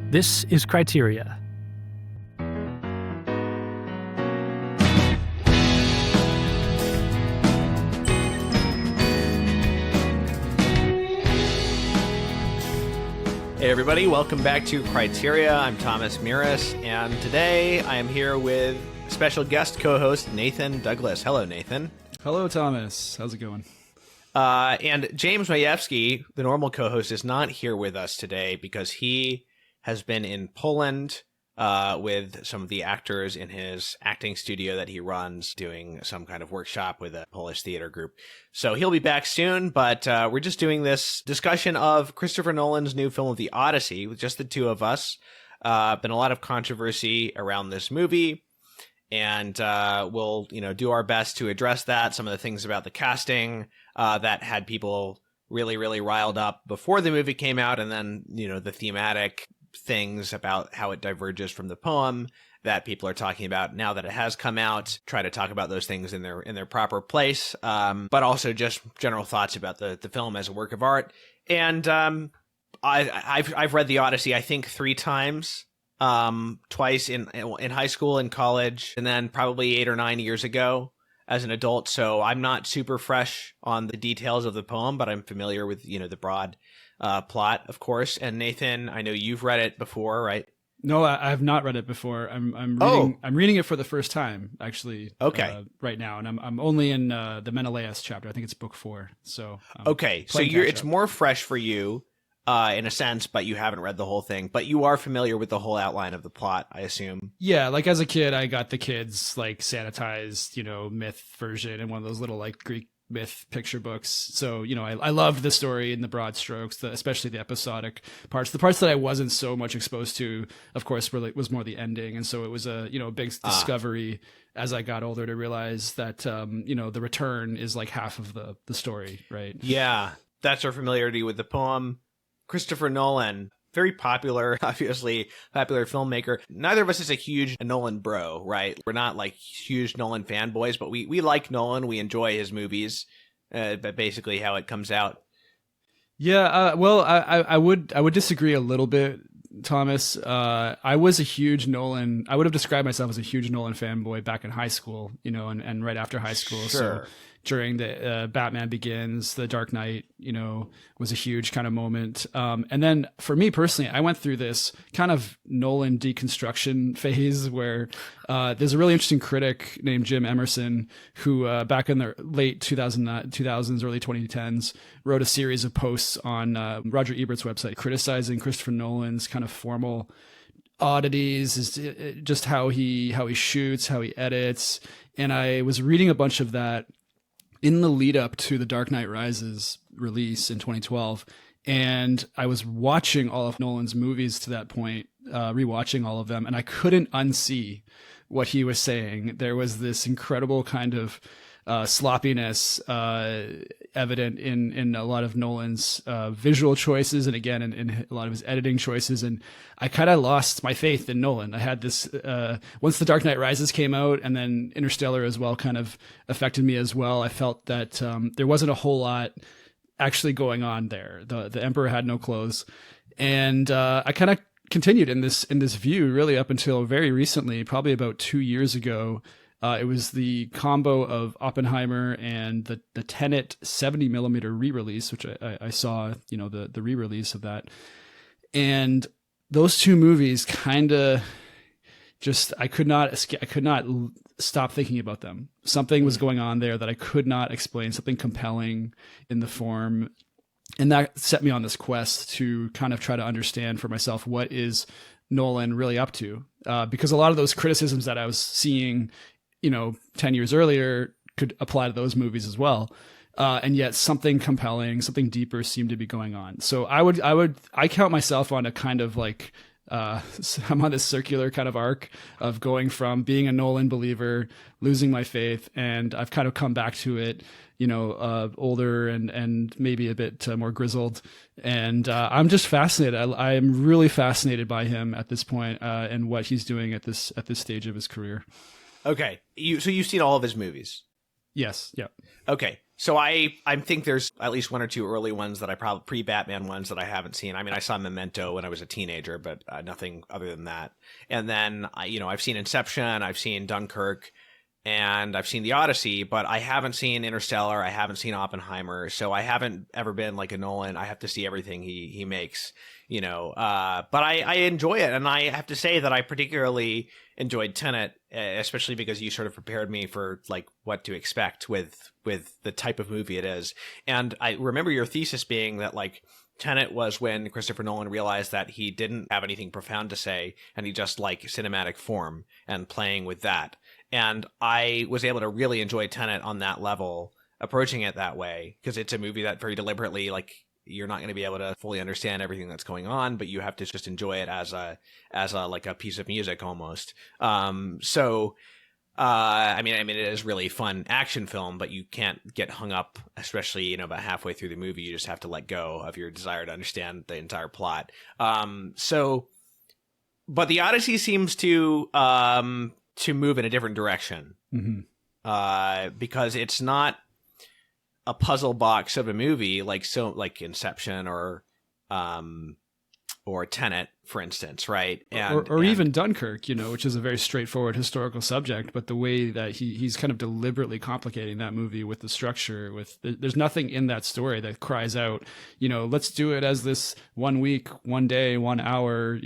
This is Criteria. Hey everybody, welcome back to Criteria. I'm Thomas Mirus, and today I am here with special guest co-host Nathan Douglas. Hello, Nathan. Hello, Thomas. How's it going? And James Majewski, the normal co-host, is not here with us today because he has been in Poland with some of the actors in his acting studio that he runs, doing some kind of workshop with a Polish theater group. So he'll be back soon, but we're just doing this discussion of Christopher Nolan's new film of the Odyssey with just the two of us. Been a lot of controversy around this movie, and we'll do our best to address that. Some of the things about the casting that had people really, really riled up before the movie came out, and then the thematic things about how it diverges from the poem that people are talking about now that it has come out. Try to talk about those things in their proper place, but also just general thoughts about the film as a work of art. And I've read the Odyssey, I think 3 times, twice in high school and college, and then probably 8 or 9 years ago as an adult. So I'm not super fresh on the details of the poem, but I'm familiar with the broad plot, of course. And Nathan, I know you've read it before, right? No, I have not read it before. I'm reading it for the first time, actually. Okay. Right now, and I'm only in the Menelaus chapter. I think it's book 4. So okay, so it's more fresh for you, in a sense, but you haven't read the whole thing. But you are familiar with the whole outline of the plot, I assume. Yeah, like as a kid, I got the kids like sanitized, myth version and one of those little like Greek myth picture books. So, I loved the story in the broad strokes, especially the episodic parts. The parts that I wasn't so much exposed to, of course, was more the ending. And so it was a big discovery as I got older to realize that, the return is like half of the story, right? Yeah, that's our familiarity with the poem. Christopher Nolan, very popular, obviously popular filmmaker. Neither of us is a huge Nolan bro, right? We're not like huge Nolan fanboys, but we like Nolan. We enjoy his movies, but basically how it comes out. Yeah, well, I would disagree a little bit, Thomas. I was a huge Nolan. I would have described myself as a huge Nolan fanboy back in high school, and right after high school. Sure. So during the Batman Begins, The Dark Knight, was a huge kind of moment. And then for me personally, I went through this kind of Nolan deconstruction phase where there's a really interesting critic named Jim Emerson who back in the late 2000s, early 2010s, wrote a series of posts on Roger Ebert's website criticizing Christopher Nolan's kind of formal oddities, is just how he shoots, how he edits. And I was reading a bunch of that in the lead up to The Dark Knight Rises release in 2012. And I was watching all of Nolan's movies to that point, rewatching all of them, and I couldn't unsee what he was saying. There was this incredible kind of sloppiness evident in a lot of Nolan's visual choices, and again in a lot of his editing choices. And I kind of lost my faith in Nolan. I had this once The Dark Knight Rises came out, and then Interstellar as well kind of affected me as well. I felt that there wasn't a whole lot actually going on there. The Emperor had no clothes, and I kind of continued in this view really up until very recently, probably about 2 years ago. It was the combo of Oppenheimer and the Tenet 70 millimeter re-release, which I saw, the re-release of that. And those two movies kind of just, I could not stop thinking about them. Something was going on there that I could not explain, something compelling in the form. And that set me on this quest to kind of try to understand for myself, what is Nolan really up to? Because a lot of those criticisms that I was seeing 10 years earlier could apply to those movies as well. And yet something compelling, something deeper seemed to be going on. So I count myself on a kind of like, I'm on this circular kind of arc of going from being a Nolan believer, losing my faith, and I've kind of come back to it, older and maybe a bit more grizzled. And I'm just fascinated. I am really fascinated by him at this point, and what he's doing at this stage of his career. Okay, so you've seen all of his movies? Yes. Yeah. Okay. So I think there's at least one or two early ones that I probably pre-Batman ones that I haven't seen. I mean, I saw Memento when I was a teenager, but nothing other than that. And then I've seen Inception, I've seen Dunkirk, and I've seen the Odyssey, but I haven't seen Interstellar, I haven't seen Oppenheimer, so I haven't ever been like a Nolan. I have to see everything he makes, but I enjoy it, and I have to say that I particularly enjoyed Tenet, especially because you sort of prepared me for like what to expect with the type of movie it is. And I remember your thesis being that like Tenet was when Christopher Nolan realized that he didn't have anything profound to say, and he just like cinematic form and playing with that. And I was able to really enjoy Tenet on that level, approaching it that way, because it's a movie that very deliberately, like, you're not going to be able to fully understand everything that's going on, but you have to just enjoy it as a like a piece of music almost. I mean, it is really fun action film, but you can't get hung up, especially, about halfway through the movie. You just have to let go of your desire to understand the entire plot. But the Odyssey seems to move in a different direction, because it's not a puzzle box of a movie like Inception or Tenet, for instance, right? Or even Dunkirk, which is a very straightforward historical subject, but the way that he's kind of deliberately complicating that movie with the structure, there's nothing in that story that cries out, let's do it as this 1 week, 1 day, 1 hour,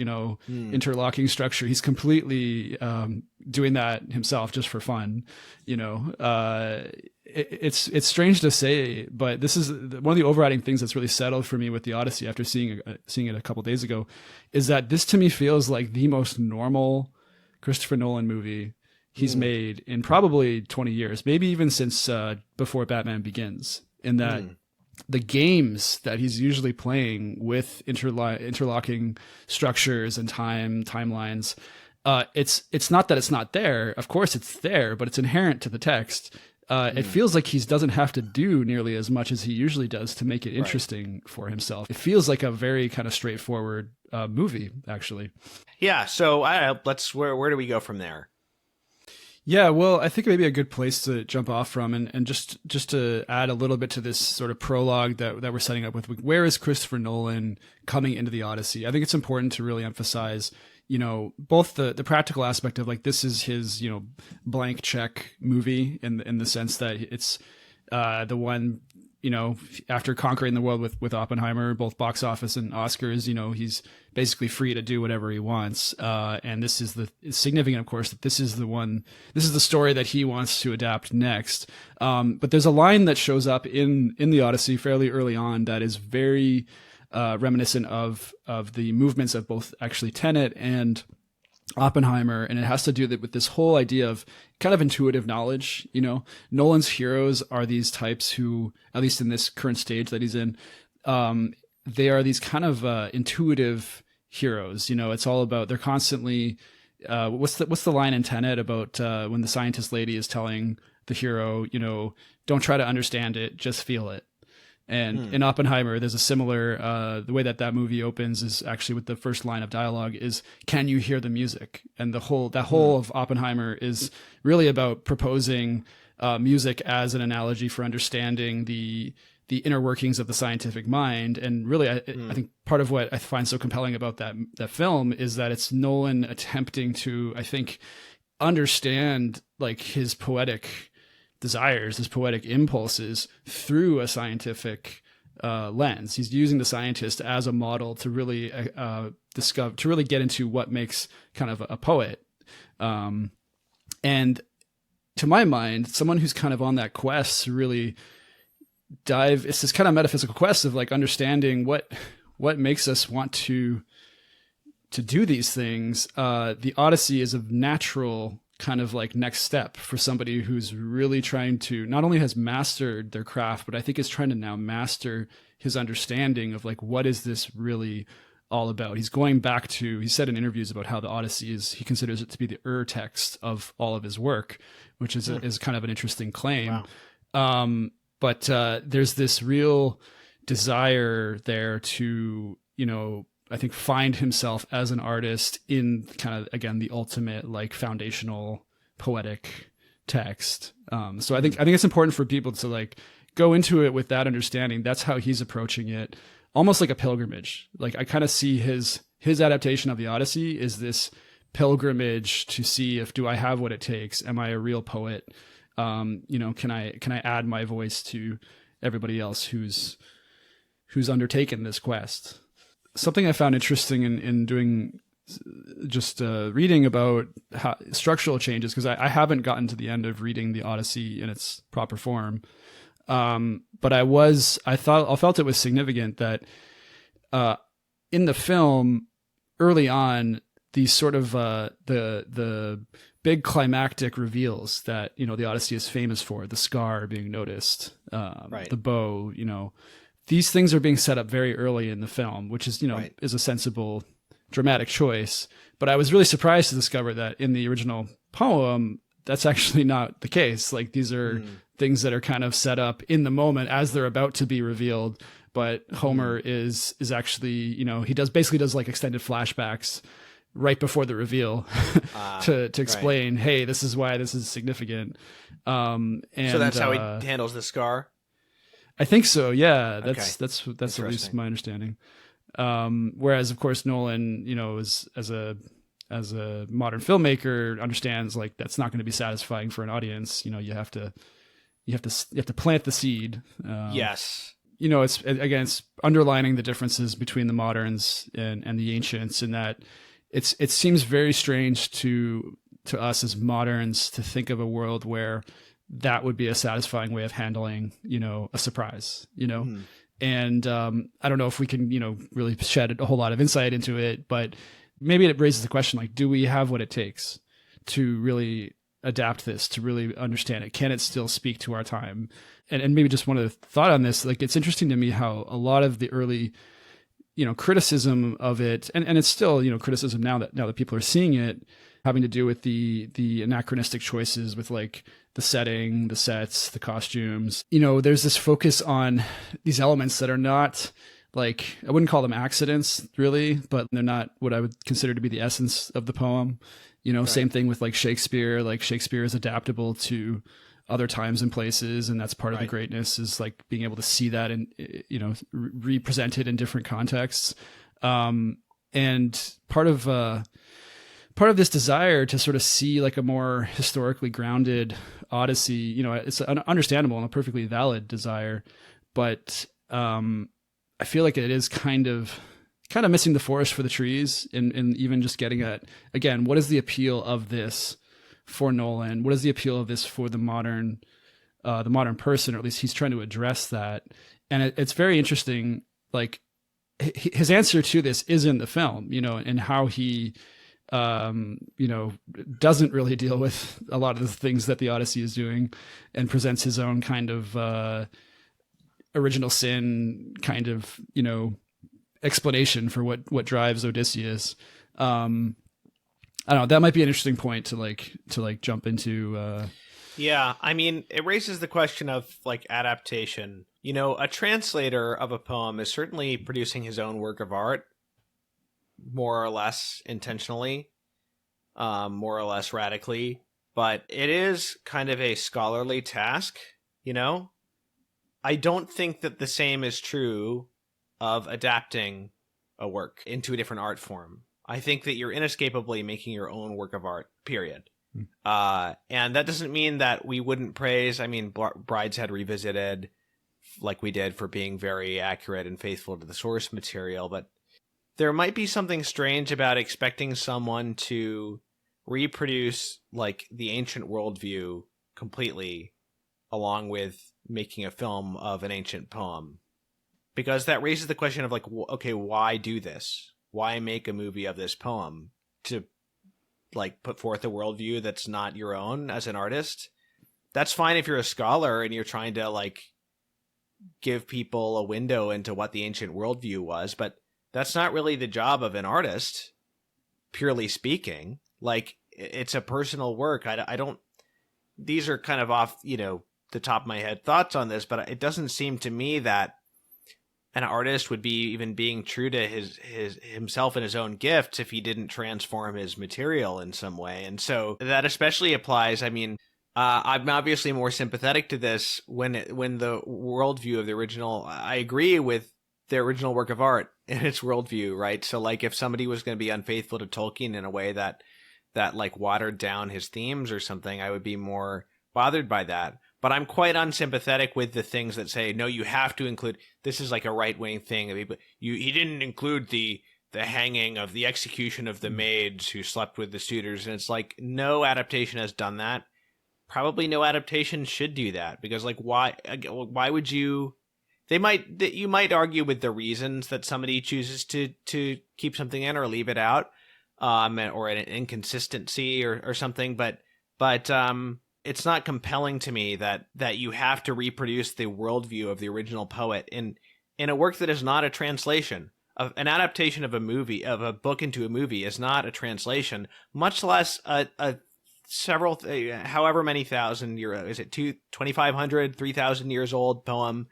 interlocking structure. He's completely doing that himself just for fun, It's strange to say, but this is one of the overriding things that's really settled for me with the Odyssey after seeing it a couple days ago, is that this to me feels like the most normal Christopher Nolan movie he's made in probably 20 years, maybe even since before Batman Begins, in that the games that he's usually playing with interlocking structures and timelines, it's not that it's not there. Of course it's there, but it's inherent to the text. It feels like he doesn't have to do nearly as much as he usually does to make it interesting for himself. It feels like a very kind of straightforward movie, actually. Yeah. So where do we go from there? Yeah, well, I think maybe a good place to jump off from, and just to add a little bit to this sort of prologue that we're setting up with, where is Christopher Nolan coming into the Odyssey? I think it's important to really emphasize, both the practical aspect of like, this is his, blank check movie in the sense that it's the one, after conquering the world with Oppenheimer, both box office and Oscars, he's basically free to do whatever he wants. And this is it's significant, of course, that this is the story that he wants to adapt next. But there's a line that shows up in the Odyssey fairly early on that is very reminiscent of the movements of both actually Tenet and Oppenheimer, and it has to do with this whole idea of kind of intuitive knowledge. Nolan's heroes are these types who, at least in this current stage that he's in, they are these kind of intuitive heroes. It's all about, they're constantly what's the line in Tenet about when the scientist lady is telling the hero, don't try to understand it, just feel it. And in Oppenheimer, there's a similar, the way that movie opens is actually with the first line of dialogue is, can you hear the music? And that whole of Oppenheimer is really about proposing music as an analogy for understanding the inner workings of the scientific mind. And really, I think part of what I find so compelling about that film is that it's Nolan attempting to, I think, understand like his poetic desires, his poetic impulses through a scientific lens. He's using the scientist as a model to really to really get into what makes kind of a poet. And to my mind, someone who's kind of on that quest to really it's this kind of metaphysical quest of like understanding what makes us want to do these things. The Odyssey is a natural kind of like next step for somebody who's really trying to, not only has mastered their craft, but I think is trying to now master his understanding of like, what is this really all about? He's going back to, he said in interviews about how the Odyssey he considers it to be the text of all of his work, which is kind of an interesting claim. Wow. But there's this real desire there to, I think, find himself as an artist in kind of, again, the ultimate like foundational poetic text. So I think it's important for people to like go into it with that understanding. That's how he's approaching it, almost like a pilgrimage. Like I kind of see his adaptation of the Odyssey is this pilgrimage to see if do I have what it takes? Am I a real poet? Can I add my voice to everybody else who's undertaken this quest? Something I found interesting in doing just reading about how structural changes, because I haven't gotten to the end of reading the Odyssey in its proper form. But I felt it was significant that in the film early on, these sort of the big climactic reveals that the Odyssey is famous for, the scar being noticed, the bow, these things are being set up very early in the film, which is is a sensible dramatic choice. But I was really surprised to discover that in the original poem, that's actually not the case. Like these are things that are kind of set up in the moment as they're about to be revealed. But Homer is actually, he does like extended flashbacks right before the reveal to explain, hey, this is why this is significant. And so that's how he handles the scar. I think so. Yeah, that's at least my understanding. Whereas of course Nolan, as a modern filmmaker understands like that's not going to be satisfying for an audience. You have to plant the seed. Yes. It's underlining the differences between the moderns and the ancients, in that it seems very strange to us as moderns to think of a world where that would be a satisfying way of handling, a surprise, and I don't know if we can, really shed a whole lot of insight into it, but maybe it raises the question, like, do we have what it takes to really adapt this, to really understand it? Can it still speak to our time? And maybe just one other thought on this, like, it's interesting to me how a lot of the early, criticism of it, and it's still, criticism now that people are seeing it, having to do with the anachronistic choices with like the setting, the sets, the costumes. There's this focus on these elements that are not, like, I wouldn't call them accidents really, but they're not what I would consider to be the essence of the poem. Same thing with like Shakespeare is adaptable to other times and places. And that's part of the greatness, is like being able to see that and, represented in different contexts. And part of this desire to sort of see like a more historically grounded Odyssey, it's an understandable and a perfectly valid desire, but I feel like it is kind of missing the forest for the trees, and even just getting at, again, what is the appeal of this for Nolan? What is the appeal of this for the modern person, or at least he's trying to address that. And it's very interesting. Like his answer to this is in the film, and how he, doesn't really deal with a lot of the things that the Odyssey is doing, and presents his own kind of original sin kind of, explanation for what drives Odysseus. I don't know. That might be an interesting point to jump into. Yeah, I mean, it raises the question of like adaptation. A translator of a poem is certainly producing his own work of art, more or less intentionally, more or less radically, but it is kind of a scholarly task, I don't think that the same is true of adapting a work into a different art form. I think that you're inescapably making your own work of art, period. And that doesn't mean that we wouldn't praise, Brideshead Revisited, like we did, for being very accurate and faithful to the source material, but there might be something strange about expecting someone to reproduce like the ancient worldview completely, along with making a film of an ancient poem, because that raises the question of like, okay, why do this? Why make a movie of this poem to like put forth a worldview that's not your own as an artist? That's fine if you're a scholar and you're trying to like give people a window into what the ancient worldview was, but that's not really the job of an artist, purely speaking. Like, it's a personal work. I don't, these are kind of off, the top of my head thoughts on this, but it doesn't seem to me that an artist would be even being true to himself and his own gifts if he didn't transform his material in some way. And so that especially applies. I'm obviously more sympathetic to this when the worldview of the original. I agree with the original work of art and its worldview, right? So like if somebody was going to be unfaithful to Tolkien in a way that like watered down his themes or something, I would be more bothered by that. But I'm quite unsympathetic with the things that say, no, you have to include, this is like a right-wing thing. He didn't include the hanging of the execution of the maids who slept with the suitors. And it's like, no adaptation has done that. Probably no adaptation should do that, because like, why would you, you might argue with the reasons that somebody chooses to keep something in or leave it out, or an inconsistency or something. But it's not compelling to me that you have to reproduce the worldview of the original poet in a work that is not a translation. An adaptation of a book into a movie is not a translation, much less a several, however many thousand year, is it 2,500, 3,000 years old poem?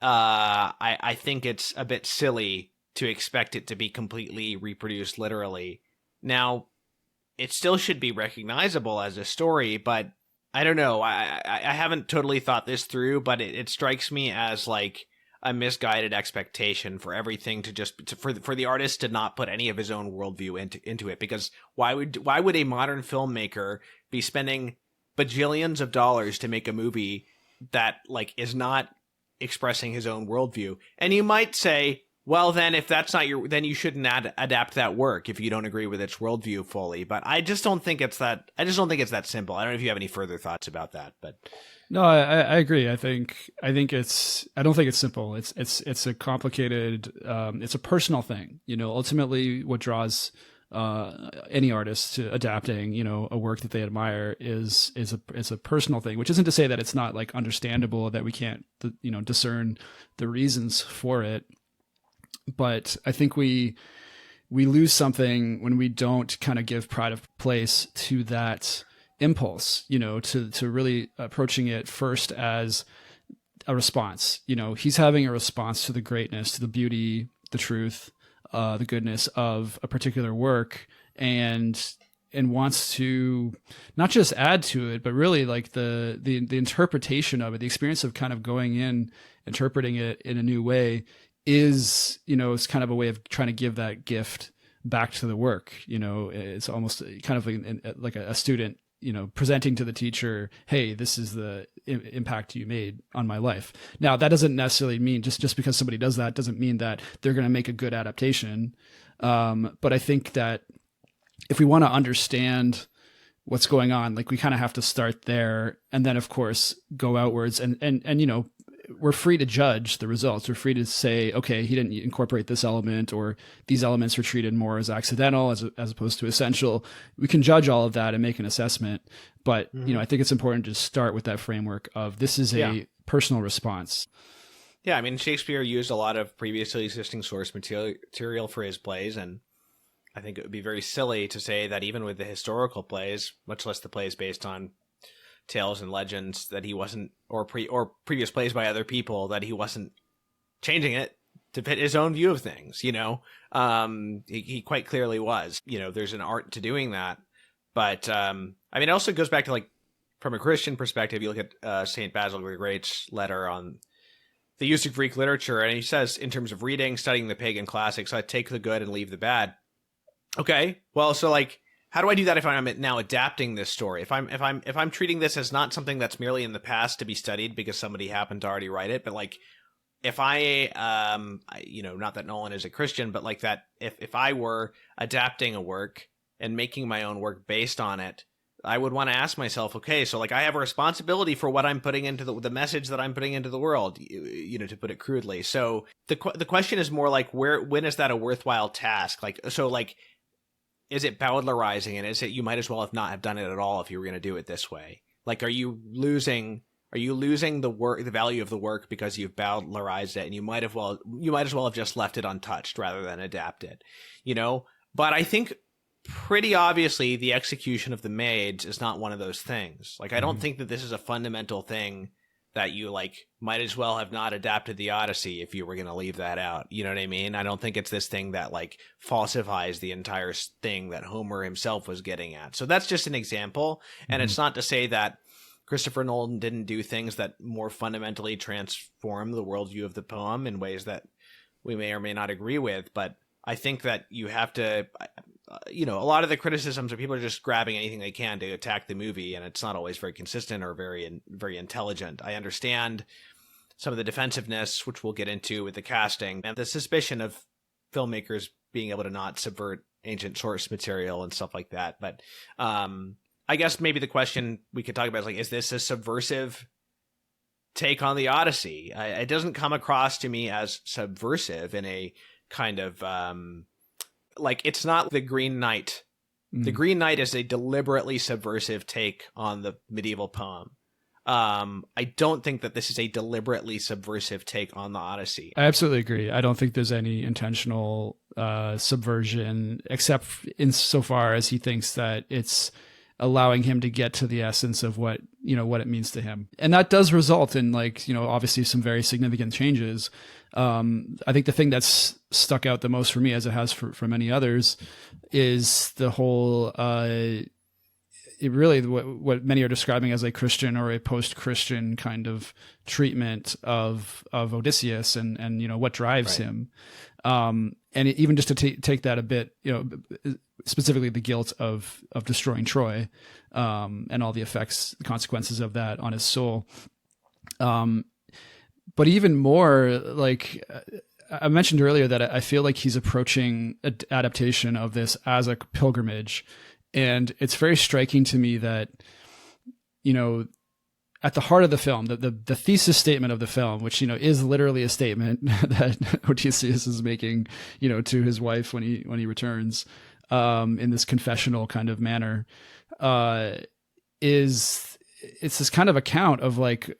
I think it's a bit silly to expect it to be completely reproduced literally. Now, it still should be recognizable as a story, but I don't know. I haven't totally thought this through, but it strikes me as like a misguided expectation for everything to just for the artist to not put any of his own worldview into it. Because why would a modern filmmaker be spending bajillions of dollars to make a movie that like is not expressing his own worldview? And you might say, well, then if that's not then you shouldn't adapt that work if you don't agree with its worldview fully. But I just don't think it's that. I just don't think it's that simple. I don't know if you have any further thoughts about that, but. No, I agree. I don't think it's simple. It's a complicated, it's a personal thing. Ultimately what draws, any artist to adapting, a work that they admire is a personal thing, which isn't to say that it's not like understandable, that we can't, discern the reasons for it. But I think we lose something when we don't kind of give pride of place to that impulse, to really approaching it first as a response. He's having a response to the greatness, to the beauty, the truth, the goodness of a particular work, and wants to not just add to it, but really like the interpretation of it, the experience of kind of going in, interpreting it in a new way is, it's kind of a way of trying to give that gift back to the work. It's almost kind of like a student, presenting to the teacher, hey, this is the impact you made on my life. Now, that doesn't necessarily mean just because somebody does that doesn't mean that they're going to make a good adaptation. But I think that if we want to understand what's going on, like we kind of have to start there and then of course go outwards and we're free to judge the results. We're free to say, okay, he didn't incorporate this element, or these elements were treated more as accidental as opposed to essential. We can judge all of that and make an assessment. But, I think it's important to start with that framework of this is a personal response. Yeah. I mean, Shakespeare used a lot of previously existing source material for his plays. And I think it would be very silly to say that even with the historical plays, much less the plays based on tales and legends, that he wasn't, or previous plays by other people, that he wasn't changing it to fit his own view of things. He quite clearly was. There's an art to doing that. But I mean, it also goes back to like from a Christian perspective. You look at Saint Basil the Great's letter on the use of Greek literature, and he says, in terms of reading, studying the pagan classics, I take the good and leave the bad. Okay, well, so like, how do I do that if I'm now adapting this story? If I'm treating this as not something that's merely in the past to be studied because somebody happened to already write it, but like if I not that Nolan is a Christian, but like that if I were adapting a work and making my own work based on it, I would want to ask myself, okay, so like I have a responsibility for what I'm putting into the message that I'm putting into the world, to put it crudely. So the question is more like when is that a worthwhile task? Like, so like, is it bowdlerizing, and is it you might as well not have done it at all if you were going to do it this way? Like, are you losing the value of the work because you've bowdlerized it, and you might as well have just left it untouched rather than adapt it, But I think pretty obviously the execution of the maids is not one of those things. Like, I don't think that this is a fundamental thing that you like might as well have not adapted the Odyssey if you were going to leave that out. You know what I mean? I don't think it's this thing that like falsifies the entire thing that Homer himself was getting at. So that's just an example. And it's not to say that Christopher Nolan didn't do things that more fundamentally transform the worldview of the poem in ways that we may or may not agree with. But I think that you have to, a lot of the criticisms are people are just grabbing anything they can to attack the movie, and it's not always very consistent or very intelligent. I understand some of the defensiveness, which we'll get into with the casting, and the suspicion of filmmakers being able to not subvert ancient source material and stuff like that. But I guess maybe the question we could talk about is like, is this a subversive take on the Odyssey? It doesn't come across to me as subversive in a kind of like, it's not the Green Knight. The Green Knight is a deliberately subversive take on the medieval poem. I don't think that this is a deliberately subversive take on the Odyssey. I absolutely agree. I don't think there's any intentional subversion, except insofar as he thinks that it's allowing him to get to the essence of what it means to him. And that does result in obviously some very significant changes. I think the thing that's stuck out the most for me, as it has for many others, is the whole, what many are describing as a Christian or a post-Christian kind of treatment of Odysseus and what drives him. And even just to take that a bit, specifically the guilt of destroying Troy, and all the consequences of that on his soul. But even more, like I mentioned earlier, that I feel like he's approaching an adaptation of this as a pilgrimage. And it's very striking to me that, at the heart of the film, the thesis statement of the film, which, is literally a statement that Odysseus is making, to his wife when he returns, in this confessional kind of manner, it's this kind of account of like,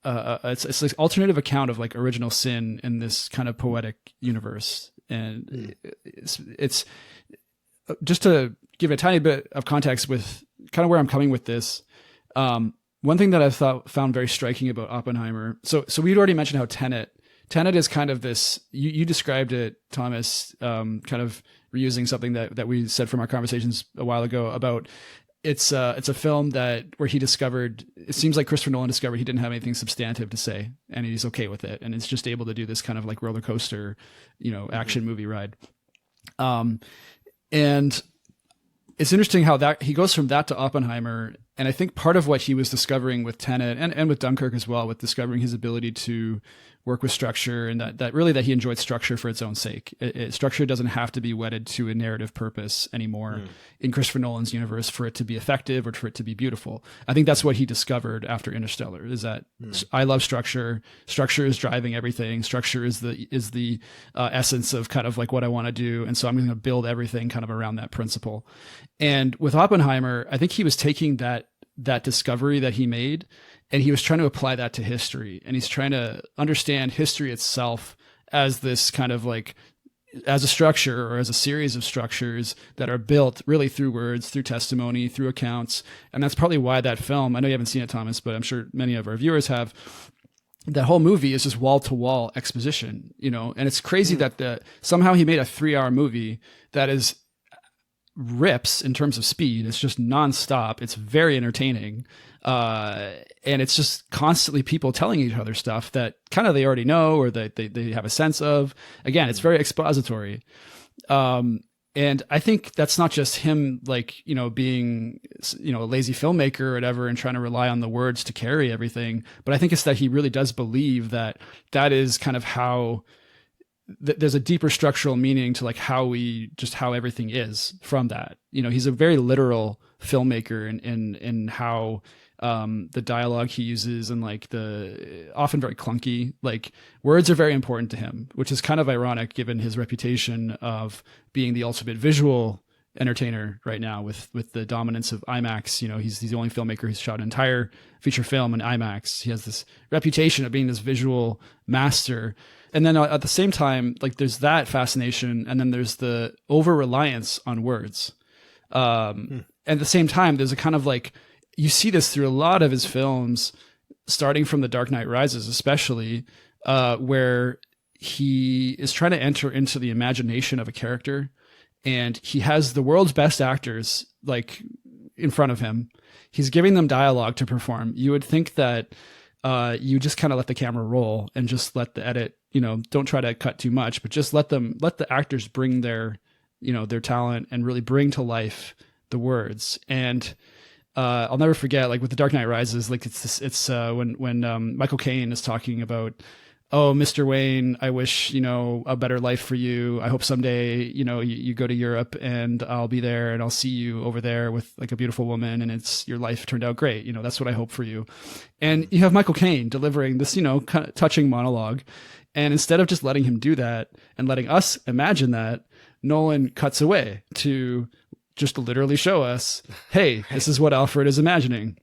it's this alternative account of like original sin in this kind of poetic universe. And it's just to give a tiny bit of context with kind of where I'm coming with this. One thing that I found very striking about Oppenheimer. So we'd already mentioned how Tenet is kind of this, you described it, Thomas, kind of reusing something that we said from our conversations a while ago about it's a film where he discovered, it seems like Christopher Nolan discovered he didn't have anything substantive to say, and he's okay with it. And it's just able to do this kind of like roller coaster, action movie ride. And it's interesting how that he goes from that to Oppenheimer. And I think part of what he was discovering with Tenet and with Dunkirk as well, with discovering his ability to work with structure, and that he enjoyed structure for its own sake. Structure doesn't have to be wedded to a narrative purpose anymore in Christopher Nolan's universe for it to be effective or for it to be beautiful. I think that's what he discovered after Interstellar, is that I love structure. Structure is driving everything. Structure is the essence of kind of like what I want to do. And so I'm going to build everything kind of around that principle. And with Oppenheimer, I think he was taking that discovery that he made, and he was trying to apply that to history. And he's trying to understand history itself as this kind of like, as a structure or as a series of structures that are built really through words, through testimony, through accounts. And that's probably why that film, I know you haven't seen it, Thomas, but I'm sure many of our viewers have, that whole movie is just wall to wall exposition, and it's crazy that somehow he made a 3-hour movie that is rips in terms of speed. It's just nonstop. It's very entertaining. And it's just constantly people telling each other stuff that kind of they already know, or that they have a sense of. Again, it's very expository. And I think that's not just him, like, being, a lazy filmmaker or whatever and trying to rely on the words to carry everything. But I think it's that he really does believe that is kind of how there's a deeper structural meaning to like how everything is from that. He's a very literal filmmaker in how the dialogue he uses, and like the often very clunky, like words are very important to him, which is kind of ironic given his reputation of being the ultimate visual entertainer right now with the dominance of IMAX. He's the only filmmaker who's shot an entire feature film in IMAX. He has this reputation of being this visual master. And then at the same time, like there's that fascination, and then there's the over-reliance on words. At the same time, there's a kind of like, you see this through a lot of his films, starting from The Dark Knight Rises, especially, where he is trying to enter into the imagination of a character, and he has the world's best actors like in front of him. He's giving them dialogue to perform. You would think that you just kind of let the camera roll and just let the edit, don't try to cut too much, but just let the actors bring their talent and really bring to life the words. And I'll never forget, like with The Dark Knight Rises, like it's when Michael Caine is talking about, oh, Mr. Wayne, I wish, a better life for you. I hope someday, you go to Europe and I'll be there and I'll see you over there with like a beautiful woman and your life turned out great. That's what I hope for you. And you have Michael Caine delivering this, kind of touching monologue. And instead of just letting him do that and letting us imagine that, Nolan cuts away to just literally show us, hey, this is what Alfred is imagining.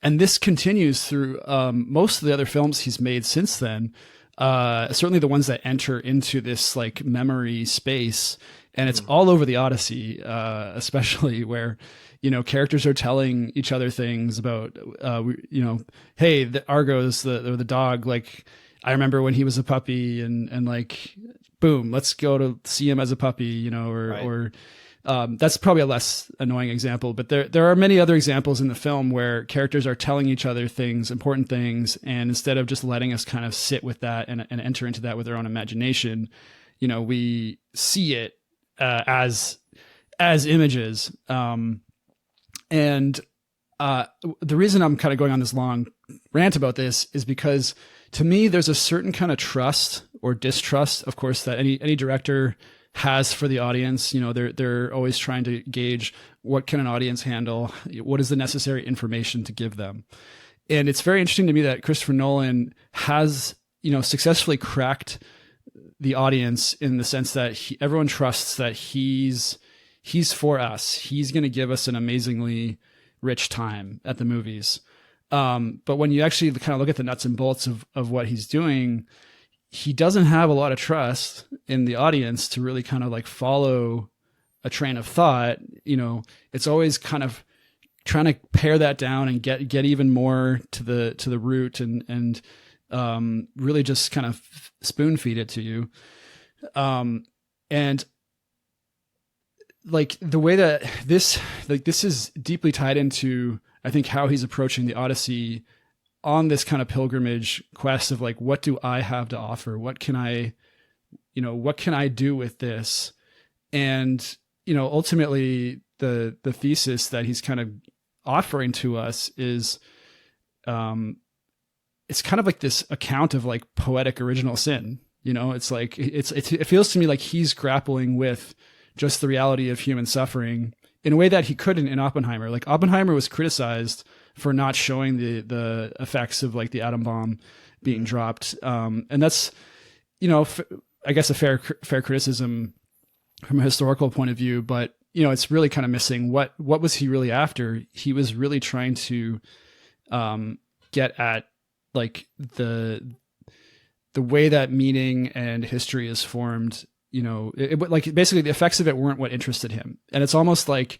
And this continues through most of the other films he's made since then, certainly the ones that enter into this like memory space. And it's all over the Odyssey, especially where, characters are telling each other things about, hey, the Argos, the dog, like, I remember when he was a puppy and like, boom, let's go to see him as a puppy, or that's probably a less annoying example, but there are many other examples in the film where characters are telling each other things, important things, and instead of just letting us kind of sit with that and enter into that with our own imagination, we see it as images. And the reason I'm kind of going on this long rant about this is because to me, there's a certain kind of trust or distrust, of course, that any director has for the audience. They're always trying to gauge what can an audience handle, what is the necessary information to give them. And it's very interesting to me that Christopher Nolan has, successfully cracked the audience in the sense that everyone trusts that he's for us. He's going to give us an amazingly rich time at the movies. But when you actually kind of look at the nuts and bolts of what he's doing, he doesn't have a lot of trust in the audience to really kind of like follow a train of thought. It's always kind of trying to pare that down and get even more to the root and really just kind of spoon feed it to you. And like the way that this is deeply tied into, I think, how he's approaching the Odyssey on this kind of pilgrimage quest of like, what do I have to offer? What can I do with this? And, ultimately the thesis that he's kind of offering to us is, it's kind of like this account of like poetic original sin. It's like, it feels to me like he's grappling with just the reality of human suffering in a way that he couldn't in Oppenheimer. Like Oppenheimer was criticized for not showing the effects of like the atom bomb being dropped. And that's, I guess a fair criticism from a historical point of view, but it's really kind of missing what was he really after? He was really trying to get at like the way that meaning and history is formed. Like basically the effects of it weren't what interested him. And it's almost like,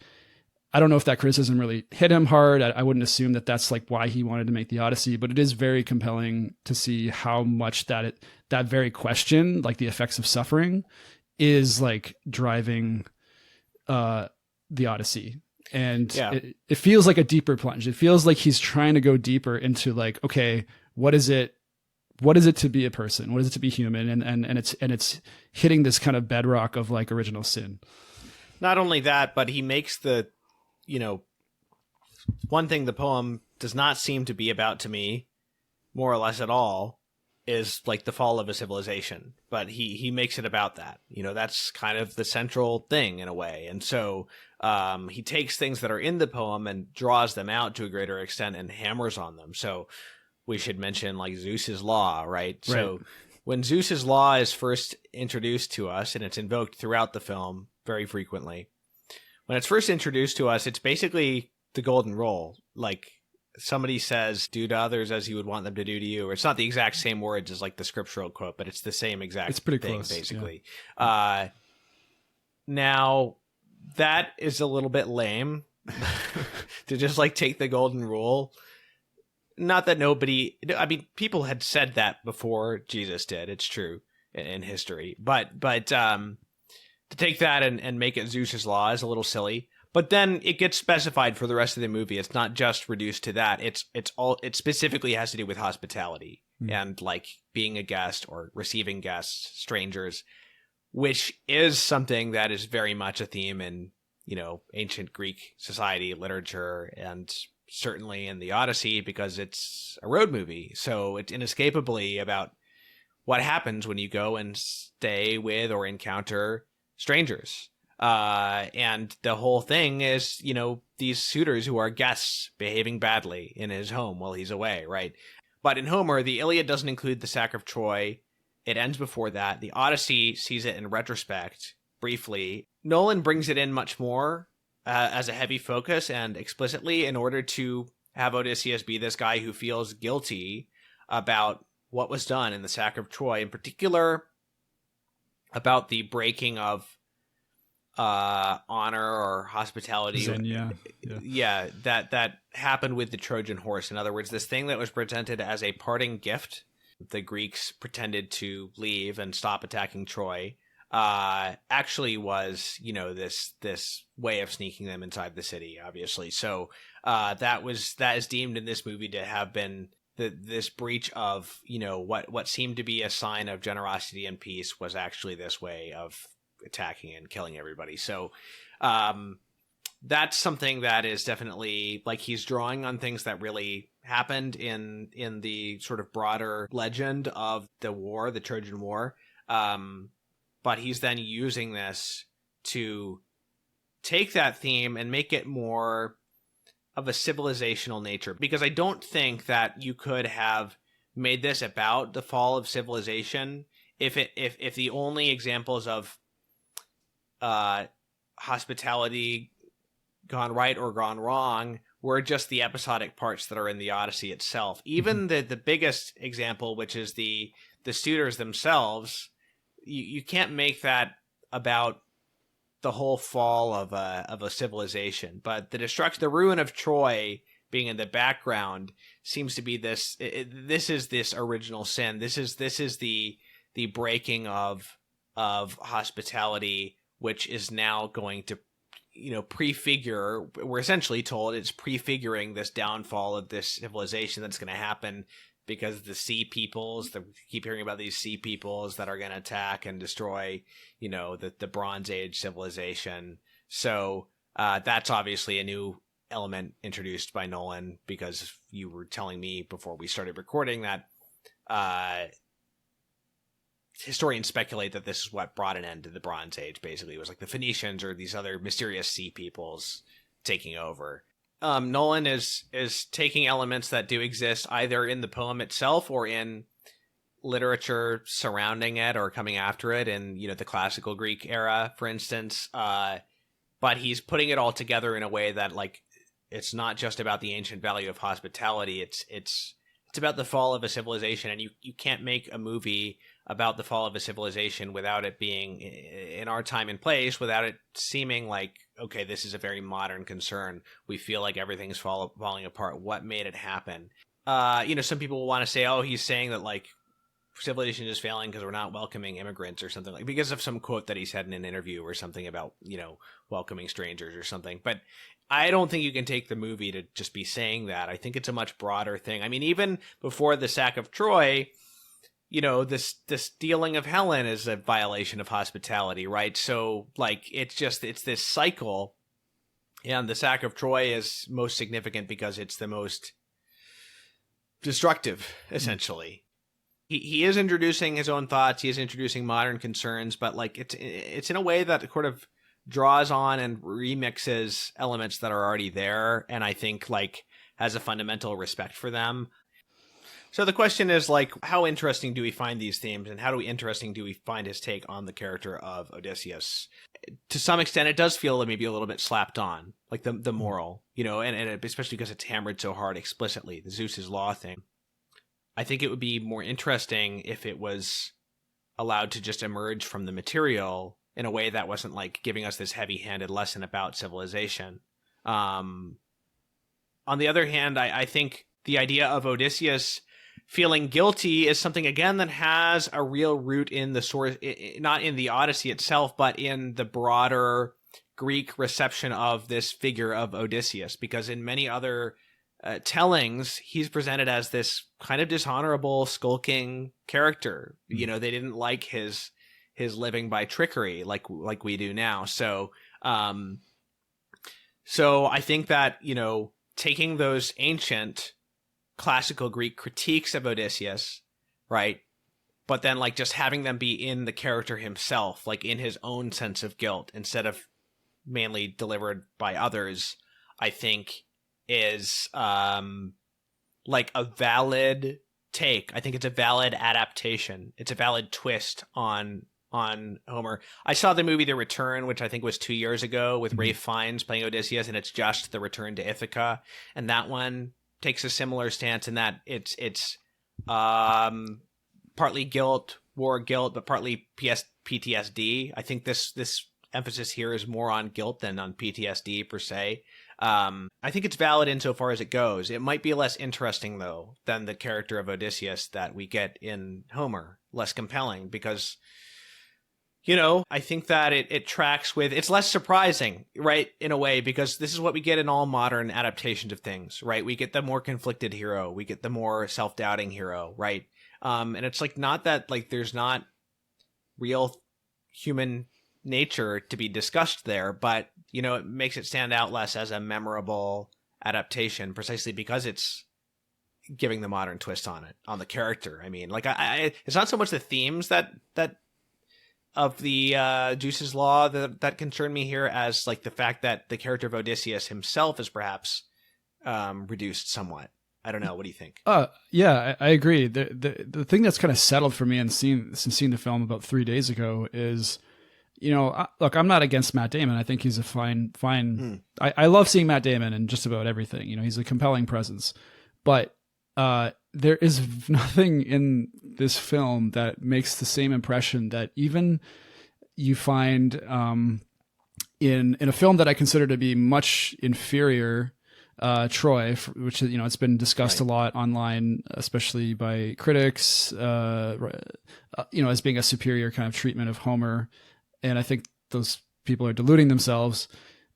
I don't know if that criticism really hit him hard. I wouldn't assume that that's like why he wanted to make the Odyssey, but it is very compelling to see how much that very question, like the effects of suffering, is like driving the Odyssey. And it feels like a deeper plunge. It feels like he's trying to go deeper into like, okay, what is it to be a person? What is it to be human? And it's hitting this kind of bedrock of like original sin. Not only that, but he makes one thing the poem does not seem to be about to me, more or less at all, is like the fall of a civilization. But he makes it about that. That's kind of the central thing in a way. And so he takes things that are in the poem and draws them out to a greater extent and hammers on them. So we should mention like Zeus's law, right? So when Zeus's law is first introduced to us, and it's invoked throughout the film very frequently, when it's first introduced to us, it's basically the golden rule. Like somebody says, do to others as you would want them to do to you. Or it's not the exact same words as like the scriptural quote, but it's the same exact thing, close, basically. Yeah. Now, that is a little bit lame to just like take the golden rule. not that nobody, I mean, people had said that before Jesus did. It's true in history, but to take that and make it Zeus's law is a little silly. But then it gets specified for the rest of the movie. It's not just reduced to that. It specifically has to do with hospitality and like being a guest or receiving guests, strangers, which is something that is very much a theme in, you know, ancient Greek society, literature, and certainly in the Odyssey because it's a road movie. So it's inescapably about what happens when you go and stay with or encounter strangers. And the whole thing is, you know, these suitors who are guests behaving badly in his home while he's away, right? But in Homer, the Iliad doesn't include the sack of Troy. It ends before that. The Odyssey sees it in retrospect, briefly. Nolan brings it in much more as a heavy focus and explicitly in order to have Odysseus be this guy who feels guilty about what was done in the sack of Troy, in particular about the breaking of honor or hospitality. That happened with the Trojan horse. In other words, this thing that was presented as a parting gift, the Greeks pretended to leave and stop attacking Troy, actually was, you know, this way of sneaking them inside the city, obviously. So that is deemed in this movie to have been this breach of, you know, what seemed to be a sign of generosity and peace was actually this way of attacking and killing everybody. So that's something that is definitely like he's drawing on things that really happened in the sort of broader legend of the war, the Trojan War. But he's then using this to take that theme and make it more of a civilizational nature, because I don't think that you could have made this about the fall of civilization if the only examples of hospitality gone right or gone wrong were just the episodic parts that are in the Odyssey itself. Even the biggest example, which is the suitors themselves, you can't make that about the whole fall of a civilization. But the ruin of Troy being in the background seems to be this. This is this original sin. This is the breaking of hospitality, which is now going to, you know, prefigure. We're essentially told it's prefiguring this downfall of this civilization that's going to happen because the sea peoples, we keep hearing about these sea peoples that are going to attack and destroy, you know, the Bronze Age civilization. So that's obviously a new element introduced by Nolan, because you were telling me before we started recording that historians speculate that this is what brought an end to the Bronze Age. Basically, it was like the Phoenicians or these other mysterious sea peoples taking over. Nolan is taking elements that do exist either in the poem itself or in literature surrounding it or coming after it in, you know, the classical Greek era, for instance. But he's putting it all together in a way that, like, it's not just about the ancient value of hospitality. It's about the fall of a civilization, and you can't make a movie about the fall of a civilization without it being in our time and place, without it seeming like, okay, this is a very modern concern. We feel like everything's falling apart. What made it happen? You know, some people will want to say, oh, he's saying that like civilization is failing because we're not welcoming immigrants or something, like because of some quote that he said in an interview or something about, you know, welcoming strangers or something. But I don't think you can take the movie to just be saying that. I think it's a much broader thing. I mean, even before the sack of Troy, you know, this stealing of Helen is a violation of hospitality, right? So, like, it's this cycle, and the sack of Troy is most significant because it's the most destructive, essentially. He is introducing his own thoughts, he is introducing modern concerns, but, like, it's in a way that sort of draws on and remixes elements that are already there, and I think, like, has a fundamental respect for them. So the question is, like, how interesting do we find these themes, and how interesting do we find his take on the character of Odysseus? To some extent, it does feel maybe a little bit slapped on, like the moral, you know, and especially because it's hammered so hard explicitly, the Zeus's law thing. I think it would be more interesting if it was allowed to just emerge from the material in a way that wasn't like giving us this heavy-handed lesson about civilization. On the other hand, I think the idea of Odysseus feeling guilty is something, again, that has a real root in the source, not in the Odyssey itself, but in the broader Greek reception of this figure of Odysseus, because in many other tellings, he's presented as this kind of dishonorable, skulking character. You know, they didn't like his living by trickery like we do now. So I think that, you know, taking those ancient classical Greek critiques of Odysseus, right, but then like just having them be in the character himself, like in his own sense of guilt, instead of mainly delivered by others, I think is like a valid take. I think it's a valid adaptation. It's a valid twist on Homer. I saw the movie The Return, which I think was 2 years ago, with Ralph Fiennes playing Odysseus, and it's just the return to Ithaca, and that one takes a similar stance in that it's partly guilt, war guilt, but partly PTSD. I think this emphasis here is more on guilt than on PTSD per se. I think it's valid insofar as it goes. It might be less interesting, though, than the character of Odysseus that we get in Homer. Less compelling because, you know, I think that it tracks with, it's less surprising, right, in a way, because this is what we get in all modern adaptations of things, right? We get the more conflicted hero. We get the more self-doubting hero, right? And it's like, not that like there's not real human nature to be discussed there, but, you know, it makes it stand out less as a memorable adaptation precisely because it's giving the modern twist on it, on the character. I mean, like, I it's not so much the themes that of the Zeus's Law that concern me here as like the fact that the character of Odysseus himself is perhaps reduced somewhat. I don't know. What do you think? Yeah, I agree. The thing that's kind of settled for me and since seeing the film about 3 days ago is, you know, look, I'm not against Matt Damon. I think he's a fine. I love seeing Matt Damon in just about everything. You know, he's a compelling presence, but there is nothing in this film that makes the same impression that even you find in a film that I consider to be much inferior, Troy, which, you know, it's been discussed a lot online, especially by critics, you know, as being a superior kind of treatment of Homer. And I think those people are deluding themselves.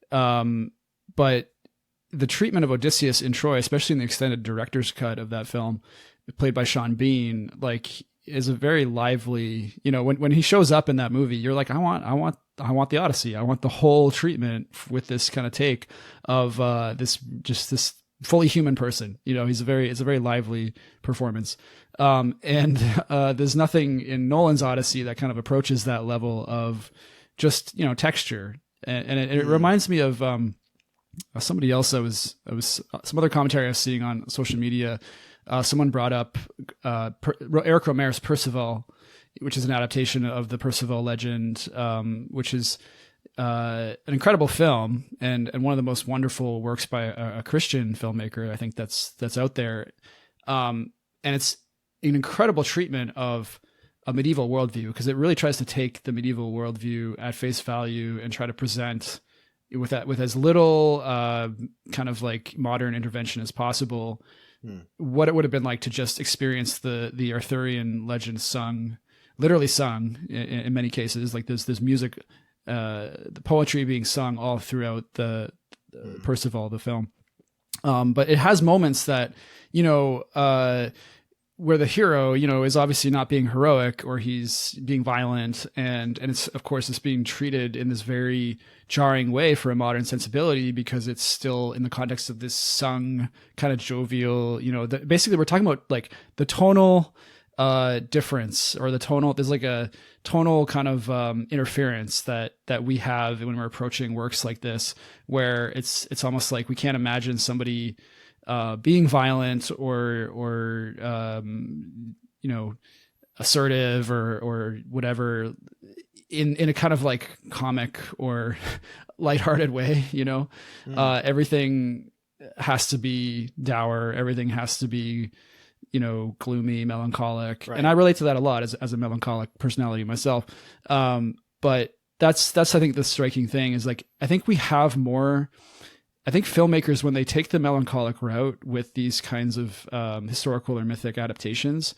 But the treatment of Odysseus in Troy, especially in the extended director's cut of that film, played by Sean Bean, like, is a very lively, you know, when he shows up in that movie, you're like, I want the Odyssey. I want the whole treatment with this kind of take of this fully human person. You know, it's a very lively performance. And there's nothing in Nolan's Odyssey that kind of approaches that level of just, you know, texture. And it reminds me of somebody else. I was some other commentary I was seeing on social media. Someone brought up Eric Romero's Percival, which is an adaptation of the Percival legend, which is an incredible film and one of the most wonderful works by a Christian filmmaker, I think that's out there. And it's an incredible treatment of a medieval worldview, because it really tries to take the medieval worldview at face value and try to present with as little kind of like modern intervention as possible, what it would have been like to just experience the Arthurian legend literally sung in many cases. Like there's music, the poetry being sung all throughout the Percival, the film. But it has moments that, you know, where the hero, you know, is obviously not being heroic, or he's being violent, and it's, of course, it's being treated in this very jarring way for a modern sensibility, because it's still in the context of this sung kind of jovial, you know, basically we're talking about like the tonal difference, or there's like a tonal kind of interference that we have when we're approaching works like this, where it's almost like we can't imagine somebody being violent or you know, assertive or whatever in a kind of like comic or lighthearted way, you know. Everything has to be dour, everything has to be, you know, gloomy, melancholic. Right. And I relate to that a lot as a melancholic personality myself. But that's I think the striking thing is, like, I think we have more I think filmmakers, when they take the melancholic route with these kinds of historical or mythic adaptations,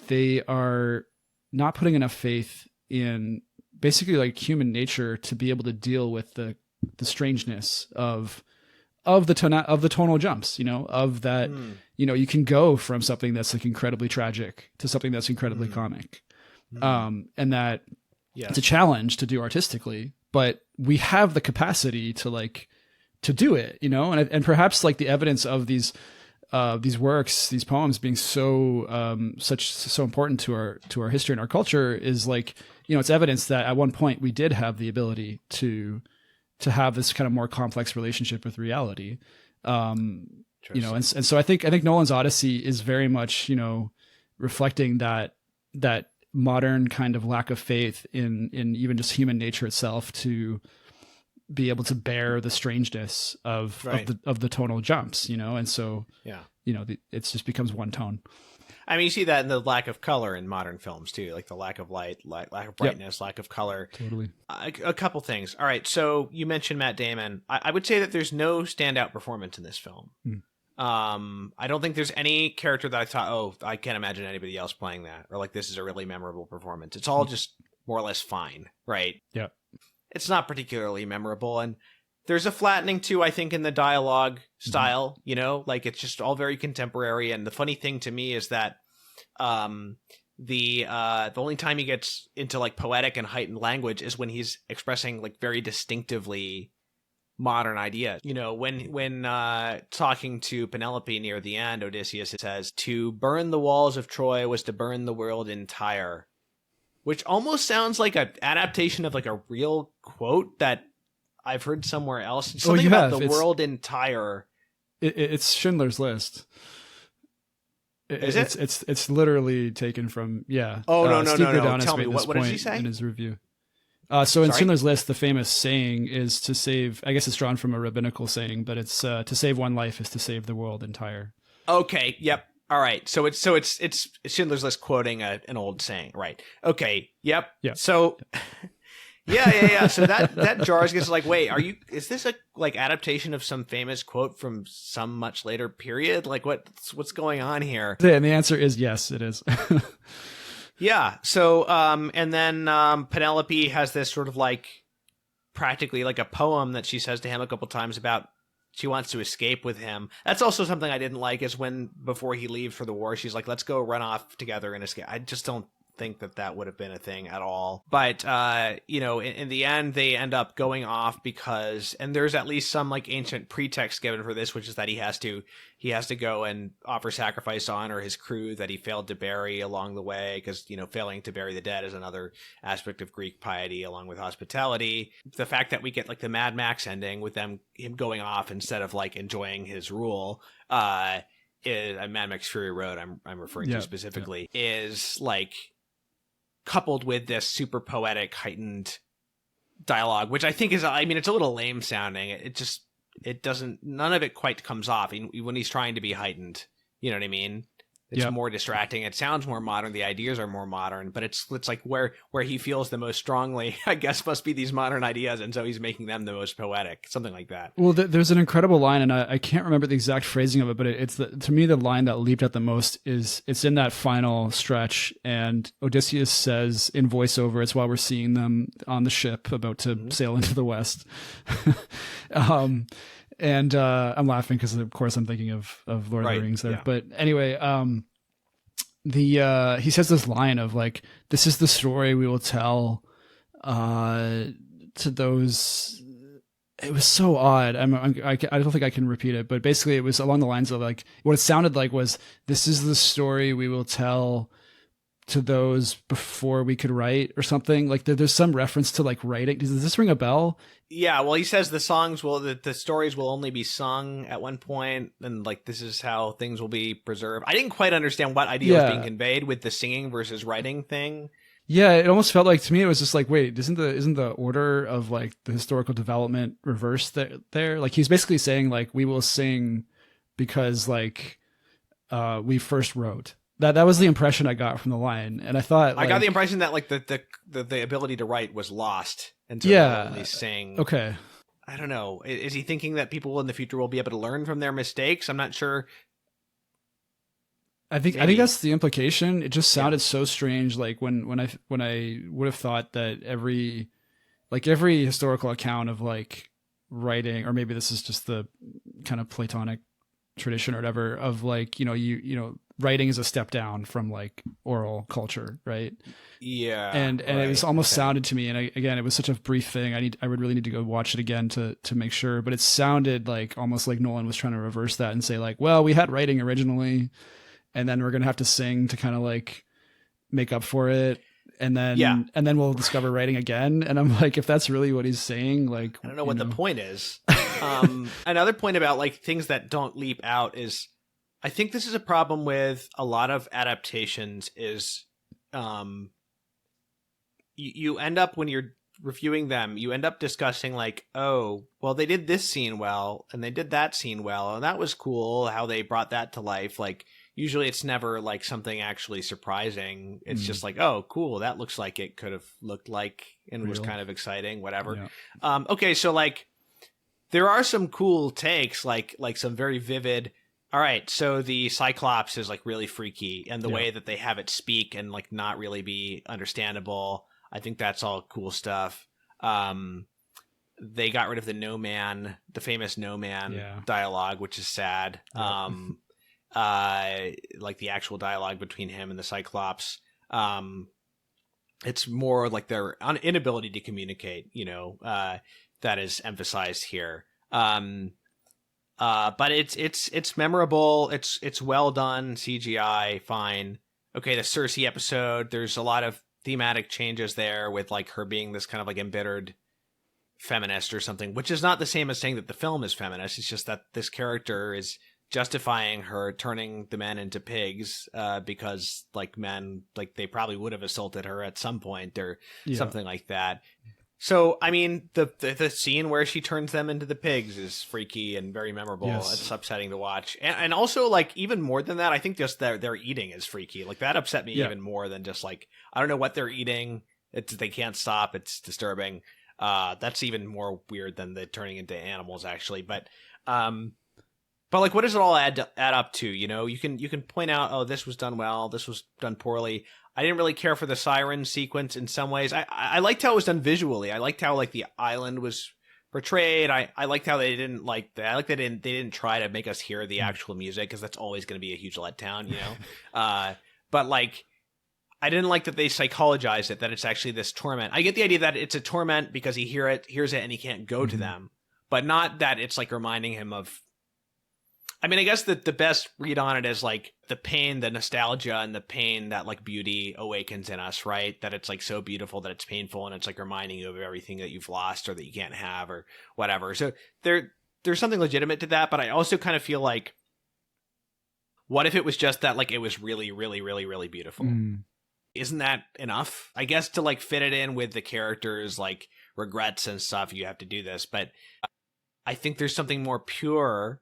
they are not putting enough faith in basically like human nature to be able to deal with the strangeness of the tonal jumps, of that, you can go from something that's like incredibly tragic to something that's incredibly comic. And that it's a challenge to do artistically, but we have the capacity to do it, and perhaps like the evidence of these works, these poems being so important to our history and our culture is like, it's evidence that at one point we did have the ability to have this kind of more complex relationship with reality. And so I think Nolan's Odyssey is very much, reflecting that modern kind of lack of faith in even just human nature itself to be able to bear the strangeness of the tonal jumps, and so, it just becomes one tone. I mean, you see that in the lack of color in modern films too, like the lack of light, lack of brightness, lack of color. Totally. A couple things. All right. So you mentioned Matt Damon. I would say that there's no standout performance in this film. I don't think there's any character that I thought, oh, I can't imagine anybody else playing that, or like this is a really memorable performance. It's all just more or less fine, right? Yeah. It's not particularly memorable, and there's a flattening too, I think, in the dialogue style, like it's just all very contemporary. And the funny thing to me is that the only time he gets into like poetic and heightened language is when he's expressing like very distinctively modern ideas. When talking to Penelope near the end, Odysseus says, "To burn the walls of Troy was to burn the world entire," which almost sounds like an adaptation of like a real quote that I've heard somewhere else. Something about the world entire. It's Schindler's List. Is it? It's literally taken from Oh no! Tell me what did he say in his review? So in Schindler's List, the famous saying is to save. I guess it's drawn from a rabbinical saying, but it's to save one life is to save the world entire. Okay. Yep. All right. So it's Schindler's List quoting an old saying, right? Okay. Yep. Yeah. So. Yeah. So that jars gets like, wait, is this a like adaptation of some famous quote from some much later period? Like what's going on here? And the answer is yes, it is. Yeah. So, and then Penelope has this sort of like practically like a poem that she says to him a couple times about she wants to escape with him. That's also something I didn't like is when before he leaves for the war, she's like, let's go run off together and escape. I just don't think that would have been a thing at all. But in the end they end up going off because, and there's at least some like ancient pretext given for this, which is that he has to go and offer sacrifice to honor his crew that he failed to bury along the way, because failing to bury the dead is another aspect of Greek piety along with hospitality. The fact that we get like the Mad Max ending with him going off instead of like enjoying his rule is Mad Max Fury Road I'm referring to specifically is like coupled with this super poetic heightened dialogue, which I think is, it's a little lame sounding. It doesn't, none of it quite comes off when he's trying to be heightened. You know what I mean? It's more distracting. It sounds more modern. The ideas are more modern, but it's like where he feels the most strongly, I guess, must be these modern ideas. And so he's making them the most poetic, something like that. Well, there's an incredible line, and I can't remember the exact phrasing of it, but to me, the line that leaped at the most is it's in that final stretch. And Odysseus says in voiceover, it's while we're seeing them on the ship about to sail into the West. And I'm laughing because, of course, I'm thinking of Lord of the Rings there. Yeah. But anyway, he says this line of like, "This is the story we will tell to those." It was so odd. I don't think I can repeat it, but basically, it was along the lines of like what it sounded like was, "This is the story we will tell to those before we could write," or something. Like there's some reference to like writing. Does this ring a bell? Yeah, well, he says the stories will only be sung at one point, and like this is how things will be preserved. I didn't quite understand what idea was being conveyed with the singing versus writing thing. Yeah, it almost felt like to me it was just like, wait, isn't the order of like the historical development reversed there? Like he's basically saying like we will sing because like we first wrote. That was the impression I got from the line, and I thought I got the impression that like the ability to write was lost until they only sang. Okay. I don't know. Is he thinking that people in the future will be able to learn from their mistakes? I'm not sure. I think that's the implication. It just sounded so strange. Like when I would have thought that every historical account of like writing, or maybe this is just the kind of Platonic tradition or whatever, of like, writing is a step down from like oral culture, right? Yeah. And it was almost sounded to me, and again, it was such a brief thing. I would really need to go watch it again to make sure, but it sounded like almost like Nolan was trying to reverse that and say like, well, we had writing originally, and then we're going to have to sing to kind of like make up for it. And then we'll discover writing again. And I'm like, if that's really what he's saying, like, I don't know what the point is. Another point about like things that don't leap out is, I think this is a problem with a lot of adaptations is, you end up, when you're reviewing them, you end up discussing like, oh, well, they did this scene well, and they did that scene well, and that was cool how they brought that to life. Like, usually it's never like something actually surprising. It's just like, oh, cool, that looks like it could have looked like and was kind of exciting, whatever. Yeah. Okay, so like there are some cool takes, like some very vivid. All right, so the Cyclops is like really freaky, and the way that they have it speak and like not really be understandable. I think that's all cool stuff. They got rid of the famous no man dialogue, which is sad. Like the actual dialogue between him and the Cyclops. It's more like their inability to communicate, that is emphasized here. But it's memorable. It's well done. CGI, fine. Okay, the Circe episode, there's a lot of thematic changes there with like her being this kind of like embittered feminist or something, which is not the same as saying that the film is feminist. It's just that this character is justifying her turning the men into pigs, because like men, like they probably would have assaulted her at some point or something like that. So, I mean, the scene where she turns them into the pigs is freaky and very memorable. Yes. It's upsetting to watch. And also, like, even more than that, I think just their eating is freaky. Like, that upset me even more than just, like, I don't know what they're eating. They can't stop. It's disturbing. That's even more weird than the turning into animals, actually. But like, what does it all add up to? You can point out, oh, this was done well, this was done poorly. I didn't really care for the siren sequence in some ways. I liked how it was done visually. I liked how like the island was portrayed. I liked how they didn't like that. I like that they didn't try to make us hear the actual music, because that's always going to be a huge letdown, But like, I didn't like that they psychologized it, that it's actually this torment. I get the idea that it's a torment because he hears it and he can't go to them, but not that it's like reminding him of. I mean, I guess that the best read on it is like the pain, the nostalgia, and the pain that like beauty awakens in us, right? That it's like so beautiful that it's painful, and it's like reminding you of everything that you've lost or that you can't have or whatever. So there's something legitimate to that, but I also kind of feel like, what if it was just that like it was really, really, really, really beautiful? Isn't that enough? I guess to like fit it in with the characters' like regrets and stuff, you have to do this. But I think there's something more pure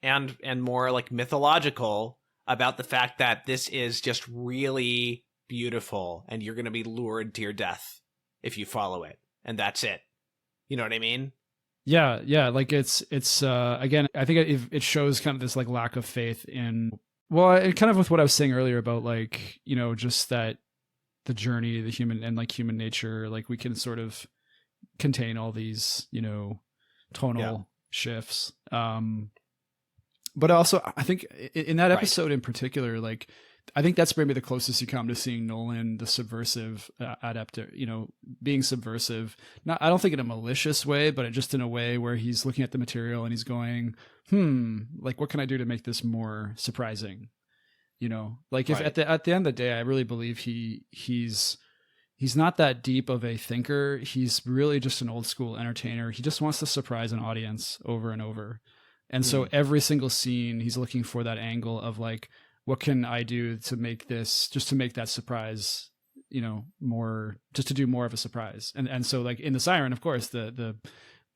and more like mythological about the fact that this is just really beautiful, and you're going to be lured to your death if you follow it, and that's it. You know what I mean? Yeah. Like it's again, I think it shows kind of this like lack of faith in, well, kind of with what I was saying earlier about like, just that the journey, the human and like human nature, like we can sort of contain all these, tonal shifts. But also, I think in that episode in particular, like, I think that's maybe the closest you come to seeing Nolan, the subversive adapter, being subversive. Not, I don't think in a malicious way, but just in a way where he's looking at the material and he's going, like, what can I do to make this more surprising? Like if at the end of the day, I really believe he's not that deep of a thinker. He's really just an old school entertainer. He just wants to surprise an audience over and over. And so every single scene, he's looking for that angle of like, what can I do to make this, just to make that surprise, more, just to do more of a surprise. And so like in the Siren, of course, the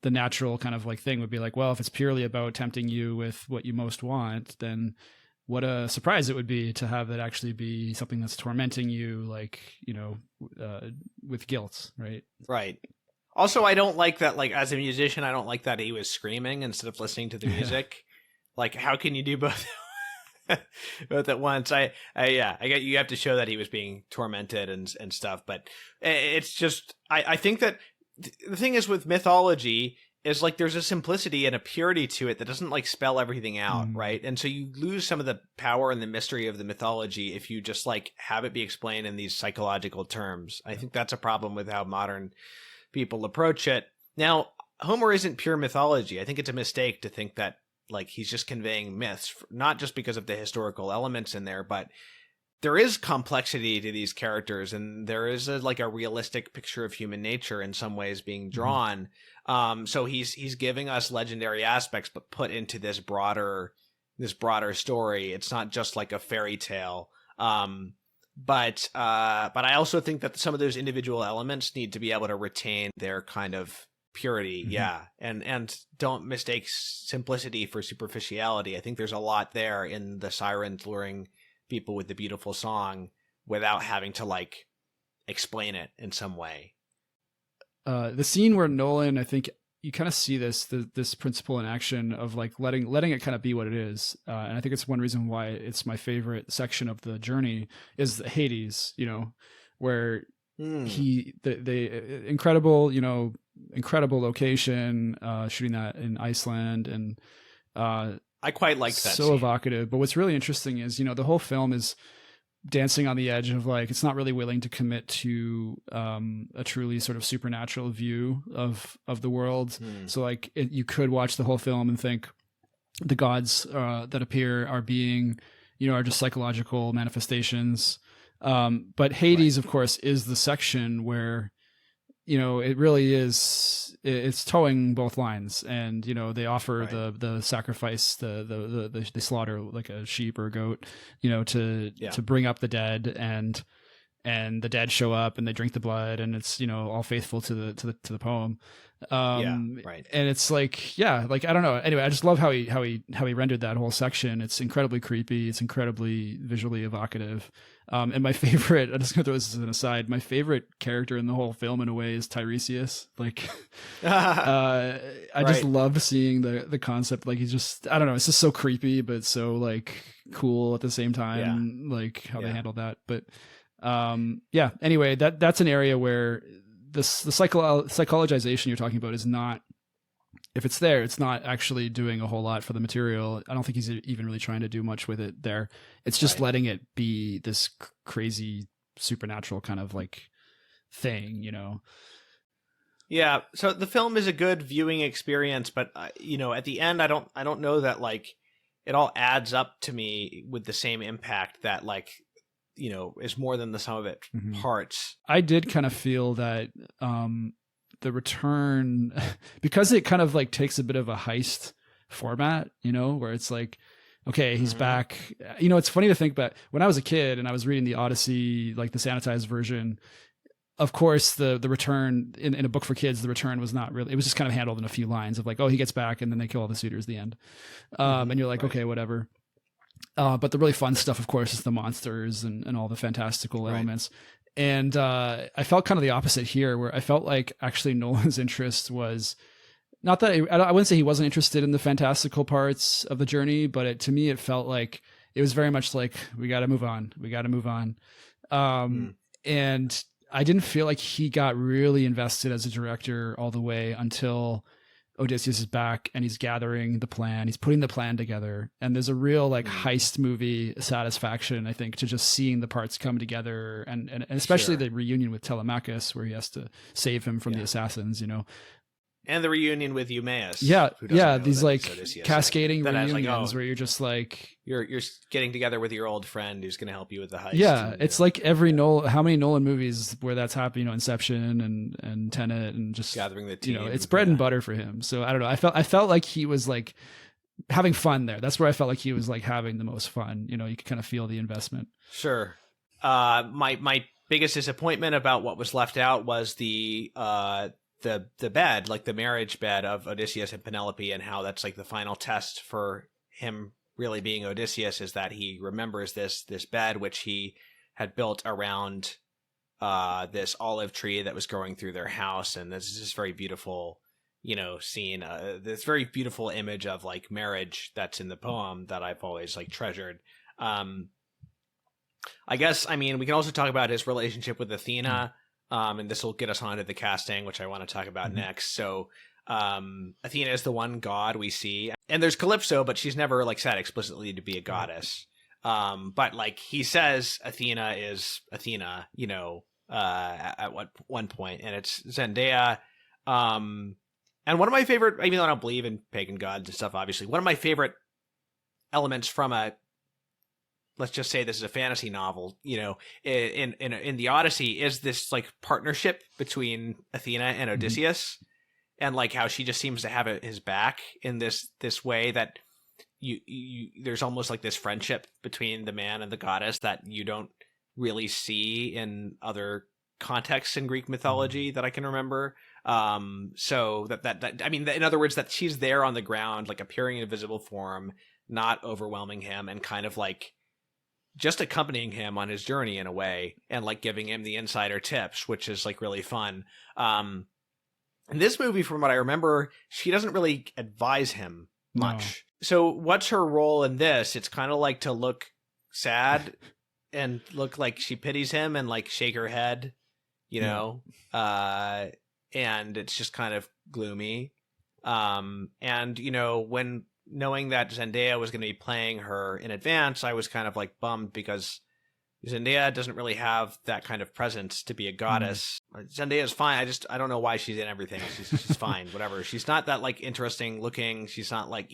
natural kind of like thing would be like, well, if it's purely about tempting you with what you most want, then what a surprise it would be to have it actually be something that's tormenting you, like, with guilt. Right. Right. Also, I don't like that, like, as a musician, I don't like that he was screaming instead of listening to the music. Like, how can you do both both at once? I get you have to show that he was being tormented and stuff, but it's just, I think that the thing is with mythology is like there's a simplicity and a purity to it that doesn't like spell everything out, right? And so you lose some of the power and the mystery of the mythology if you just like have it be explained in these psychological terms. I think that's a problem with how modern people approach it. Now, Homer isn't pure mythology. I think it's a mistake to think that like he's just conveying myths, not just because of the historical elements in there, but there is complexity to these characters, and there is like a realistic picture of human nature in some ways being drawn. So he's giving us legendary aspects, but put into this broader story. It's not just like a fairy tale. But I also think that some of those individual elements need to be able to retain their kind of purity. Yeah. And don't mistake simplicity for superficiality. I think there's a lot there in the sirens luring people with the beautiful song without having to like explain it in some way. The scene where Nolan, I think you kind of see this principle in action of like letting it kind of be what it is. And I think it's one reason why it's my favorite section of the journey is the Hades, you know, where the incredible, you know, incredible location, shooting that in Iceland, and I quite like that. So scene. Evocative. But what's really interesting is, you know, the whole film is dancing on the edge of like, it's not really willing to commit to a truly sort of supernatural view of the world. So like you could watch the whole film and think the gods that appear are just psychological manifestations. But Hades, of course, is the section where, you know, it really is, it's towing both lines, and, you know, they offer the sacrifice, they slaughter like a sheep or a goat, you know, to bring up the dead, and the dead show up and they drink the blood, and it's, you know, all faithful to the poem. And it's like, like, I don't know. Anyway, I just love how he rendered that whole section. It's incredibly creepy. It's incredibly visually evocative. And my favorite, I'm just gonna throw this as an aside, my favorite character in the whole film in a way is Tiresias. Like, I just love seeing the concept. Like, he's just, I don't know, it's just so creepy, but so like cool at the same time, like how they handled that. But anyway, that's an area where the psychologization you're talking about is not, if it's there, it's not actually doing a whole lot for the material. I don't think he's even really trying to do much with it there. It's just letting it be this crazy supernatural kind of like thing, you know? Yeah. So the film is a good viewing experience, but you know, at the end, I don't know that like it all adds up to me with the same impact that like, you know, is more than the sum of its parts. I did kind of feel that, the return, because it kind of like takes a bit of a heist format, you know, where it's like, okay, he's back. You know, it's funny to think about when I was a kid and I was reading the Odyssey, like the sanitized version. Of course, the return in a book for kids, the return was not really, it was just kind of handled in a few lines of like, oh, he gets back and then they kill all the suitors at the end. And you're like, okay, whatever. But the really fun stuff, of course, is the monsters and all the fantastical elements. And I felt kind of the opposite here, where I felt like actually Nolan's interest was not that I wouldn't say he wasn't interested in the fantastical parts of the journey, but to me, it felt like it was very much like, we got to move on. And I didn't feel like he got really invested as a director all the way until Odysseus is back and he's gathering the plan. He's putting the plan together. And there's a real like heist movie satisfaction, I think, to just seeing the parts come together, and especially the reunion with Telemachus, where he has to save him from the assassins, you know. And the reunion with Eumaeus. These like cascading reunions where you're just like, you're getting together with your old friend who's going to help you with the heist. Yeah, it's like every how many Nolan movies where that's happening, you know, Inception and Tenet, and just gathering the team. You know, it's bread and butter for him. So I don't know. I felt like he was like having fun there. That's where I felt like he was like having the most fun. You know, you could kind of feel the investment. Sure. My biggest disappointment about what was left out was the bed, like the marriage bed of Odysseus and Penelope, and how that's like the final test for him really being Odysseus, is that he remembers this bed which he had built around this olive tree that was growing through their house, and this is this very beautiful, scene, this very beautiful image of like marriage that's in the poem that I've always like treasured. I guess, I mean, we can also talk about his relationship with Athena, and this will get us onto the casting, which I want to talk about next. So Athena is the one god we see, and there's Calypso, but she's never like said explicitly to be a goddess. But like he says Athena is Athena, at one point, and it's Zendaya. And one of my favorite, even though I don't believe in pagan gods and stuff, obviously, one of my favorite elements from let's just say this is a fantasy novel, in the Odyssey, is this like partnership between Athena and Odysseus, and like how she just seems to have his back in this way that there's almost like this friendship between the man and the goddess that you don't really see in other contexts in Greek mythology that I can remember. So that I mean, in other words, that she's there on the ground, like appearing in a visible form, not overwhelming him, and kind of like just accompanying him on his journey in a way, and like giving him the insider tips, which is like really fun. In this movie, from what I remember, she doesn't really advise him much. No. So what's her role in this? It's kind of like to look sad and look like she pities him and like shake her head, and it's just kind of gloomy. And, when knowing that Zendaya was going to be playing her in advance, I was kind of like bummed because Zendaya doesn't really have that kind of presence to be a goddess. Zendaya's fine. I don't know why she's in everything. She's fine. Whatever. She's not that like interesting looking. She's not like,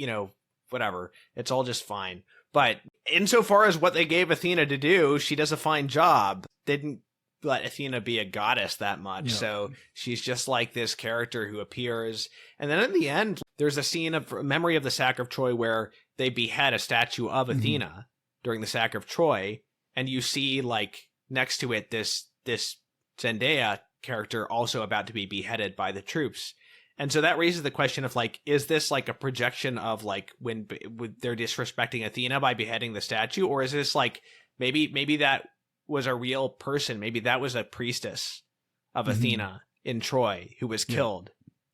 whatever. It's all just fine. But insofar as what they gave Athena to do, she does a fine job. They didn't let Athena be a goddess that much. Yeah. So she's just like this character who appears. And then in the end, there's a scene of memory of the sack of Troy where they behead a statue of Athena during the sack of Troy. And you see like next to it, this Zendaya character also about to be beheaded by the troops. And so that raises the question of like, is this like a projection of like when they're disrespecting Athena by beheading the statue? Or is this like, maybe that was a real person. Maybe that was a priestess of Athena in Troy who was killed.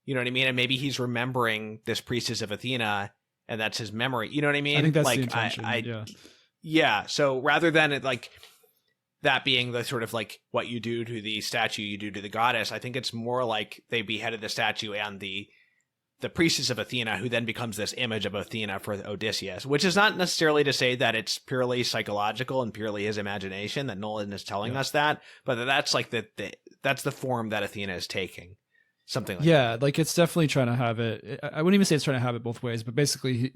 You know what I mean? And maybe he's remembering this priestess of Athena and that's his memory. You know what I mean? I think that's like, the intention. Yeah. So rather than it like that being the sort of like what you do to the statue, you do to the goddess, I think it's more like they beheaded the statue and the priestess of Athena, who then becomes this image of Athena for Odysseus, which is not necessarily to say that it's purely psychological and purely his imagination, that Nolan is telling us that, but that's like that's the form that Athena is taking. Something like that. Like it's definitely trying to have it. I wouldn't even say it's trying to have it both ways, but basically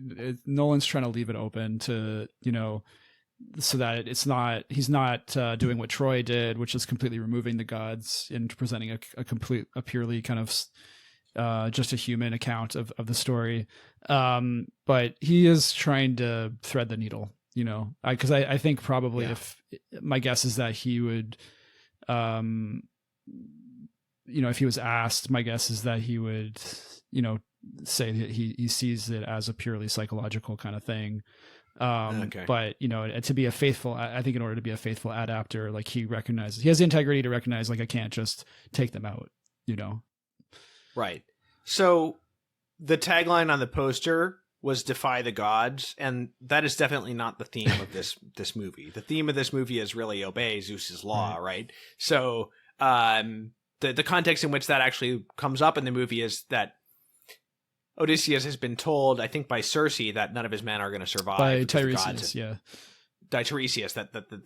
Nolan's trying to leave it open to, so that he's not doing what Troy did, which is completely removing the gods and presenting a purely kind of just a human account of the story. But he is trying to thread the needle, because I think probably if my guess is that he would, if he was asked, my guess is that he would, say that he sees it as a purely psychological kind of thing. But to be a faithful, I think in order to be a faithful adapter, like he has the integrity to recognize, like, I can't just take them out, Right. So the tagline on the poster was "Defy the Gods," and that is definitely not the theme of this movie. The theme of this movie is really obey Zeus's law, right? So the context in which that actually comes up in the movie is that Odysseus has been told, I think by Circe, that none of his men are going to survive. By Tiresias, By Tiresias,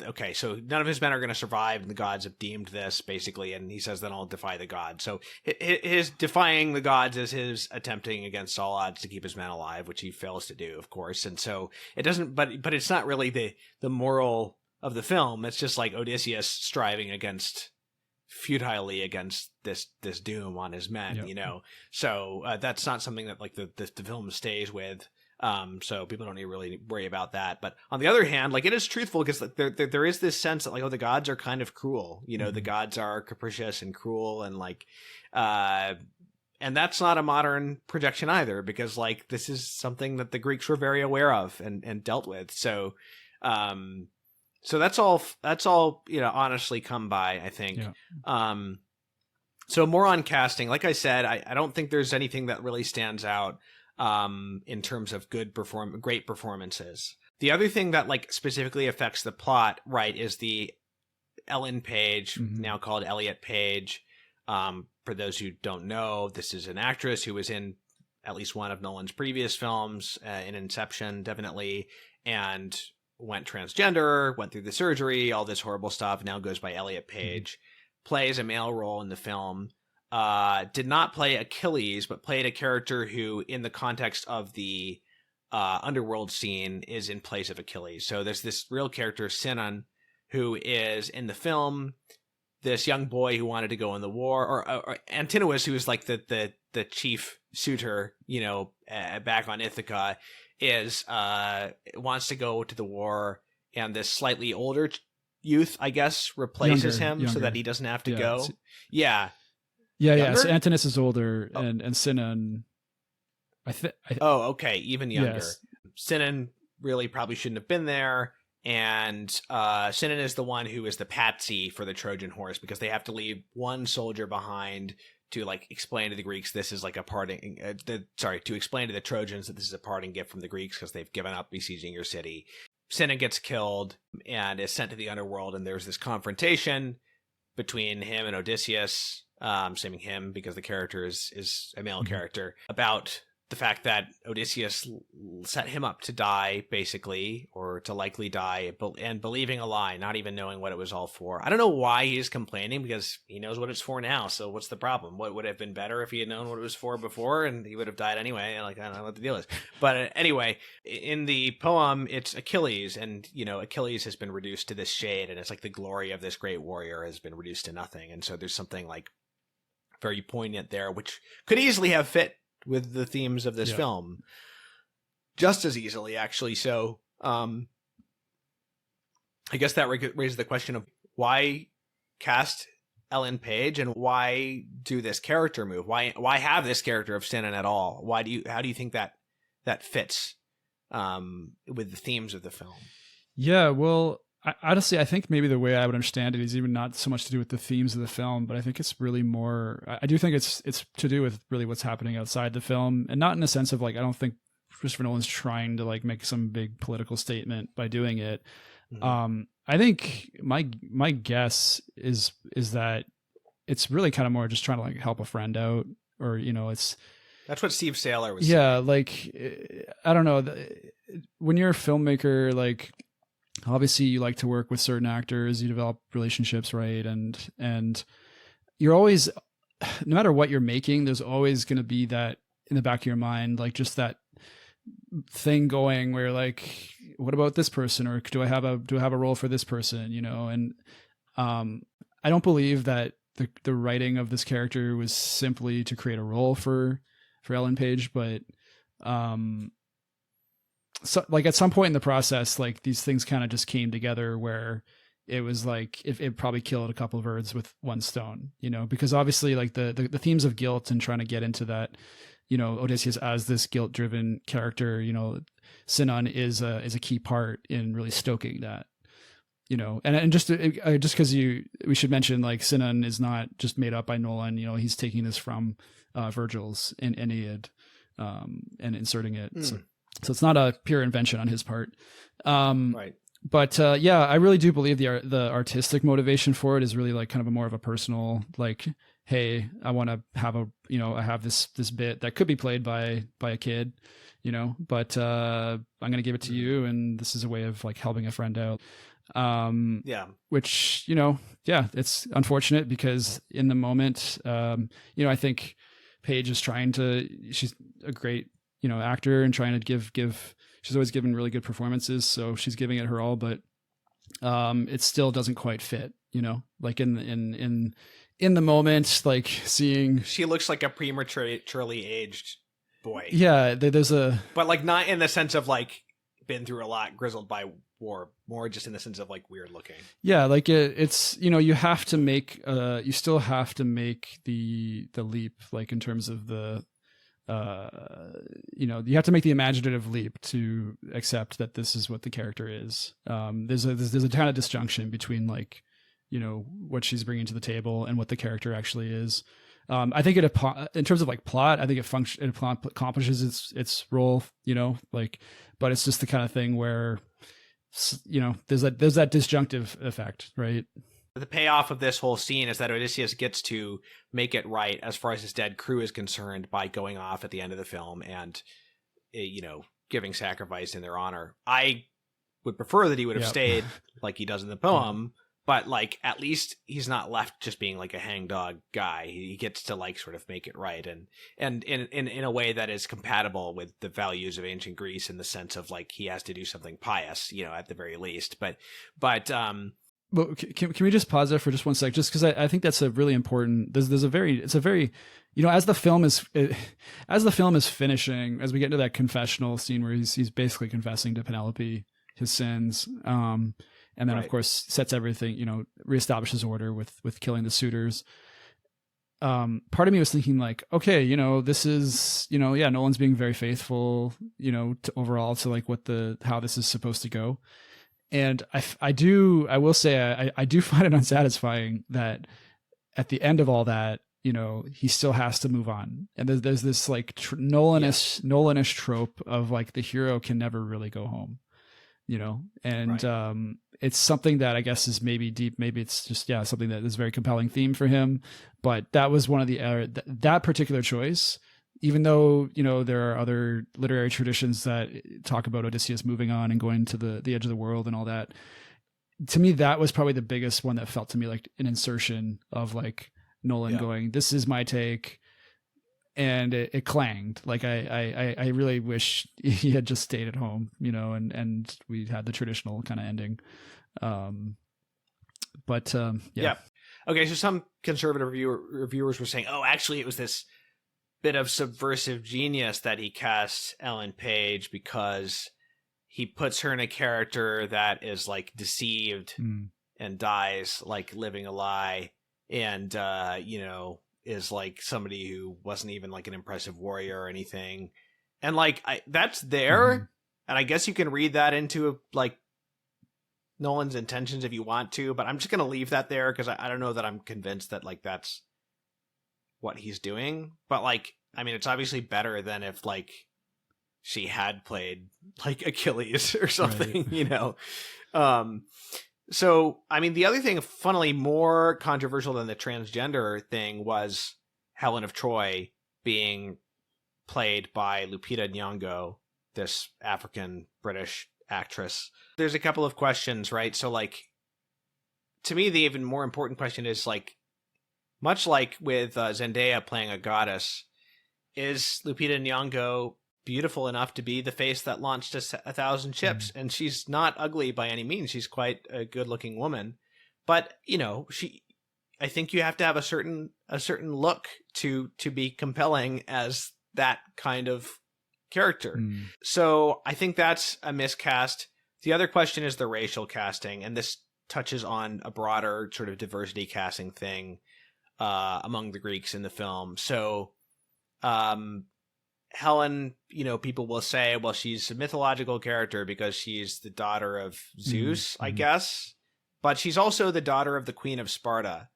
okay, so none of his men are going to survive, and the gods have deemed this, basically, and he says, then I'll defy the gods. So his defying the gods is his attempting against all odds to keep his men alive, which he fails to do, of course. And so it doesn't, but it's not really the moral of the film. It's just like Odysseus striving futilely against this doom on his men, so that's not something that like the film stays with, so people don't need to really worry about that. But on the other hand, like, it is truthful because like, there is this sense that like, the gods are kind of cruel, the gods are capricious and cruel, and like and that's not a modern projection either, because like this is something that the Greeks were very aware of and dealt with. So So that's all, honestly come by, I think. Yeah. So more on casting. Like I said, I don't think there's anything that really stands out in terms of great performances. The other thing that like specifically affects the plot, right, is the Ellen Page, now called Elliot Page. For those who don't know, this is an actress who was in at least one of Nolan's previous films, in Inception, definitely, and went transgender, went through the surgery, all this horrible stuff, now goes by Elliot Page, plays a male role in the film, did not play Achilles, but played a character who, in the context of the underworld scene, is in place of Achilles. So there's this real character, Sinan, who is in the film this young boy who wanted to go in the war, or Antinous, who is like the chief suitor, back on Ithaca, wants to go to the war, and this slightly older youth, I guess, replaces him so that he doesn't have to go. Yeah. So Antinous is older, and Sinan, oh, okay, even younger. Yes. Sinan really probably shouldn't have been there. And Sinan is the one who is the patsy for the Trojan horse, because they have to leave one soldier behind to like explain to the Greeks this is like a parting. To explain to the Trojans that this is a parting gift from the Greeks because they've given up besieging your city. Sinan gets killed and is sent to the underworld, and there's this confrontation between him and Odysseus. Saying him because the character is a male character, about the fact that Odysseus set him up to die, basically, or to likely die, and believing a lie, not even knowing what it was all for. I don't know why he's complaining, because he knows what it's for now, so what's the problem? What would have been better if he had known what it was for before, and he would have died anyway? Like, I don't know what the deal is. But anyway, in the poem, it's Achilles, and, Achilles has been reduced to this shade, and it's like the glory of this great warrior has been reduced to nothing, and so there's something, like, very poignant there, which could easily have fit with the themes of this film, just as easily, actually. So I guess that raises the question of why cast Ellen Page, and why do this character move? Why have this character of Sinan at all? How do you think that fits with the themes of the film? Yeah, well, honestly, I think maybe the way I would understand it is even not so much to do with the themes of the film, but I think it's really more, I do think it's to do with really what's happening outside the film, and not in the sense of like, I don't think Christopher Nolan's trying to like make some big political statement by doing it. I think my guess is that it's really kind of more just trying to like help a friend out, or, That's what Steve Saylor was saying. Yeah, like, I don't know, when you're a filmmaker, like, obviously you like to work with certain actors, you develop relationships, right? And you're always, no matter what you're making, there's always going to be that in the back of your mind, like just that thing going where like, what about this person? Or do I have a role for this person? And I don't believe that the writing of this character was simply to create a role for Ellen Page, but so like at some point in the process, like these things kind of just came together where it was like it probably killed a couple of birds with one stone, because obviously like the themes of guilt and trying to get into that, Odysseus as this guilt driven character, Sinan is a key part in really stoking that, and just because we should mention like Sinan is not just made up by Nolan, he's taking this from Virgil's in Aeneid and inserting it. So it's not a pure invention on his part. Right. But I really do believe the artistic motivation for it is really like kind of a more of a personal, like, hey, I want to have I have this bit that could be played by a kid, but I'm going to give it to you. And this is a way of like helping a friend out. Which, it's unfortunate because in the moment, I think Paige is she's a great, actor and trying to give, she's always given really good performances. So she's giving it her all, but it still doesn't quite fit, like in the moment, like seeing. She looks like a prematurely aged boy. Yeah. But like not in the sense of like been through a lot, grizzled by war, more just in the sense of like weird looking. Yeah. Like it's, you have to make, you still have to make the leap, like in terms of the you have to make the imaginative leap to accept that this is what the character is. There's a kind of disjunction between like, what she's bringing to the table and what the character actually is. I think in terms of like plot, I think it accomplishes its role, but it's just the kind of thing where, there's that disjunctive effect, right? The payoff of this whole scene is that Odysseus gets to make it right as far as his dead crew is concerned by going off at the end of the film and, giving sacrifice in their honor. I would prefer that he would have stayed like he does in the poem, but like at least he's not left just being like a hangdog guy. He gets to like sort of make it right and in a way that is compatible with the values of ancient Greece in the sense of like he has to do something pious, at the very least. But Well, can we just pause there for just one sec? Just because I think that's a really important. It's a very, as the film is finishing, as we get into that confessional scene where he's basically confessing to Penelope his sins, and then of course sets everything, reestablishes order with killing the suitors. Part of me was thinking like, okay, this is, Nolan's being very faithful, overall to like how this is supposed to go. And I will say I do find it unsatisfying that at the end of all that, he still has to move on. And there's this like Nolanish trope of like the hero can never really go home, and it's something that I guess is maybe deep. Maybe it's just, something that is a very compelling theme for him. But that was one of the, that particular choice, even though, there are other literary traditions that talk about Odysseus moving on and going to the edge of the world and all that. To me, that was probably the biggest one that felt to me like an insertion of like Nolan going, this is my take. And it clanged. Like I really wish he had just stayed at home, and we had the traditional kind of ending. Okay. So some conservative reviewers were saying, oh, actually it was this bit of subversive genius that he cast Ellen Page because he puts her in a character that is like deceived and dies like living a lie and is like somebody who wasn't even like an impressive warrior or anything, and like that's there, and I guess you can read that into like Nolan's intentions if you want to, but I'm just gonna leave that there because I don't know that I'm convinced that like that's what he's doing. But like, I mean, it's obviously better than if like she had played like Achilles or something, So, I mean, the other thing, funnily more controversial than the transgender thing was Helen of Troy being played by Lupita Nyong'o, this African British actress. There's a couple of questions, right? So like, to me, the even more important question is like, much like with Zendaya playing a goddess, is Lupita Nyong'o beautiful enough to be the face that launched 1,000 ships? And she's not ugly by any means. She's quite a good-looking woman, but I think you have to have a certain look to be compelling as that kind of character. So I think that's a miscast. The other question is the racial casting, and this touches on a broader sort of diversity casting thing among the Greeks in the film. So Helen, people will say, well, she's a mythological character because she's the daughter of Zeus, I guess, but she's also the daughter of the Queen of Sparta.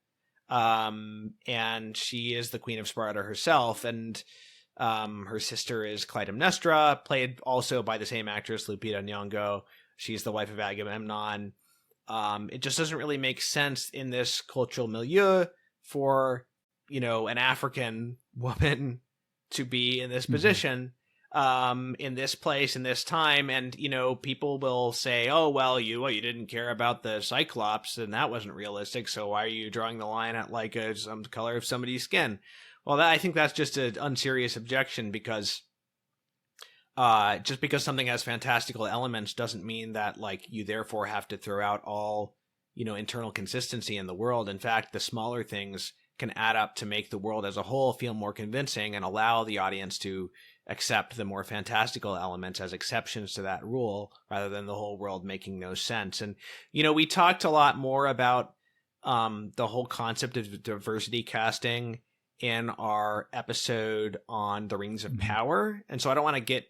And she is the Queen of Sparta herself, and her sister is Clytemnestra, played also by the same actress, Lupita Nyong'o. She's the wife of Agamemnon. It just doesn't really make sense in this cultural milieu for, an African woman to be in this position, in this place, in this time. And, people will say, oh, well, you didn't care about the Cyclops and that wasn't realistic. So why are you drawing the line at like some color of somebody's skin? Well, I think that's just an unserious objection because just because something has fantastical elements doesn't mean that like you therefore have to throw out all, internal consistency in the world. In fact, the smaller things can add up to make the world as a whole feel more convincing and allow the audience to accept the more fantastical elements as exceptions to that rule rather than the whole world making no sense. And, we talked a lot more about the whole concept of diversity casting in our episode on the Rings of Mhm. Power. And so I don't want to get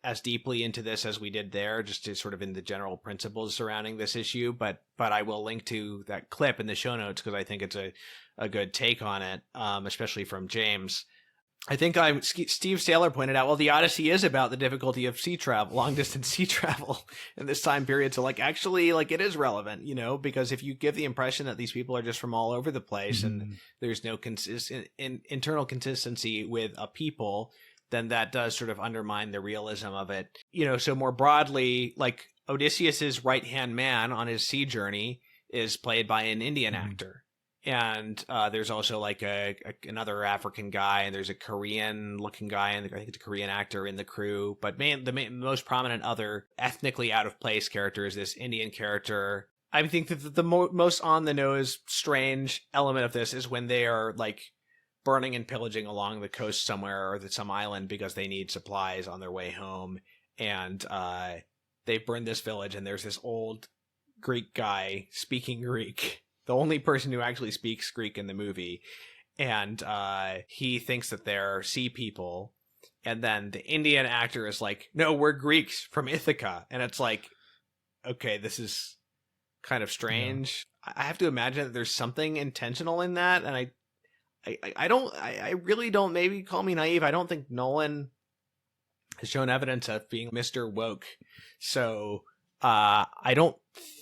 as deeply into this as we did there, just to sort of in the general principles surrounding this issue. But I will link to that clip in the show notes because I think it's a good take on it, especially from James. I think Steve Saylor pointed out, well, the Odyssey is about the difficulty of sea travel, long distance sea travel in this time period. So actually it is relevant, because if you give the impression that these people are just from all over the place and there's no internal consistency with a people, then that does sort of undermine the realism of it. So more broadly, Odysseus's right-hand man on his sea journey is played by an Indian actor. And there's also another African guy, and there's a Korean looking guy, and I think it's a Korean actor in the crew. But the most prominent other ethnically out of place character is this Indian character. I think that the most on the nose strange element of this is when they are burning and pillaging along the coast somewhere or some island because they need supplies on their way home, and they burn this village, and there's this old Greek guy speaking Greek. The only person who actually speaks Greek in the movie. And he thinks that they're sea people. And then the Indian actor is like, no, we're Greeks from Ithaca. And it's okay, this is kind of strange. Yeah. I have to imagine that there's something intentional in that. And I really don't, maybe call me naive, I don't think Nolan has shown evidence of being Mr. Woke. So I don't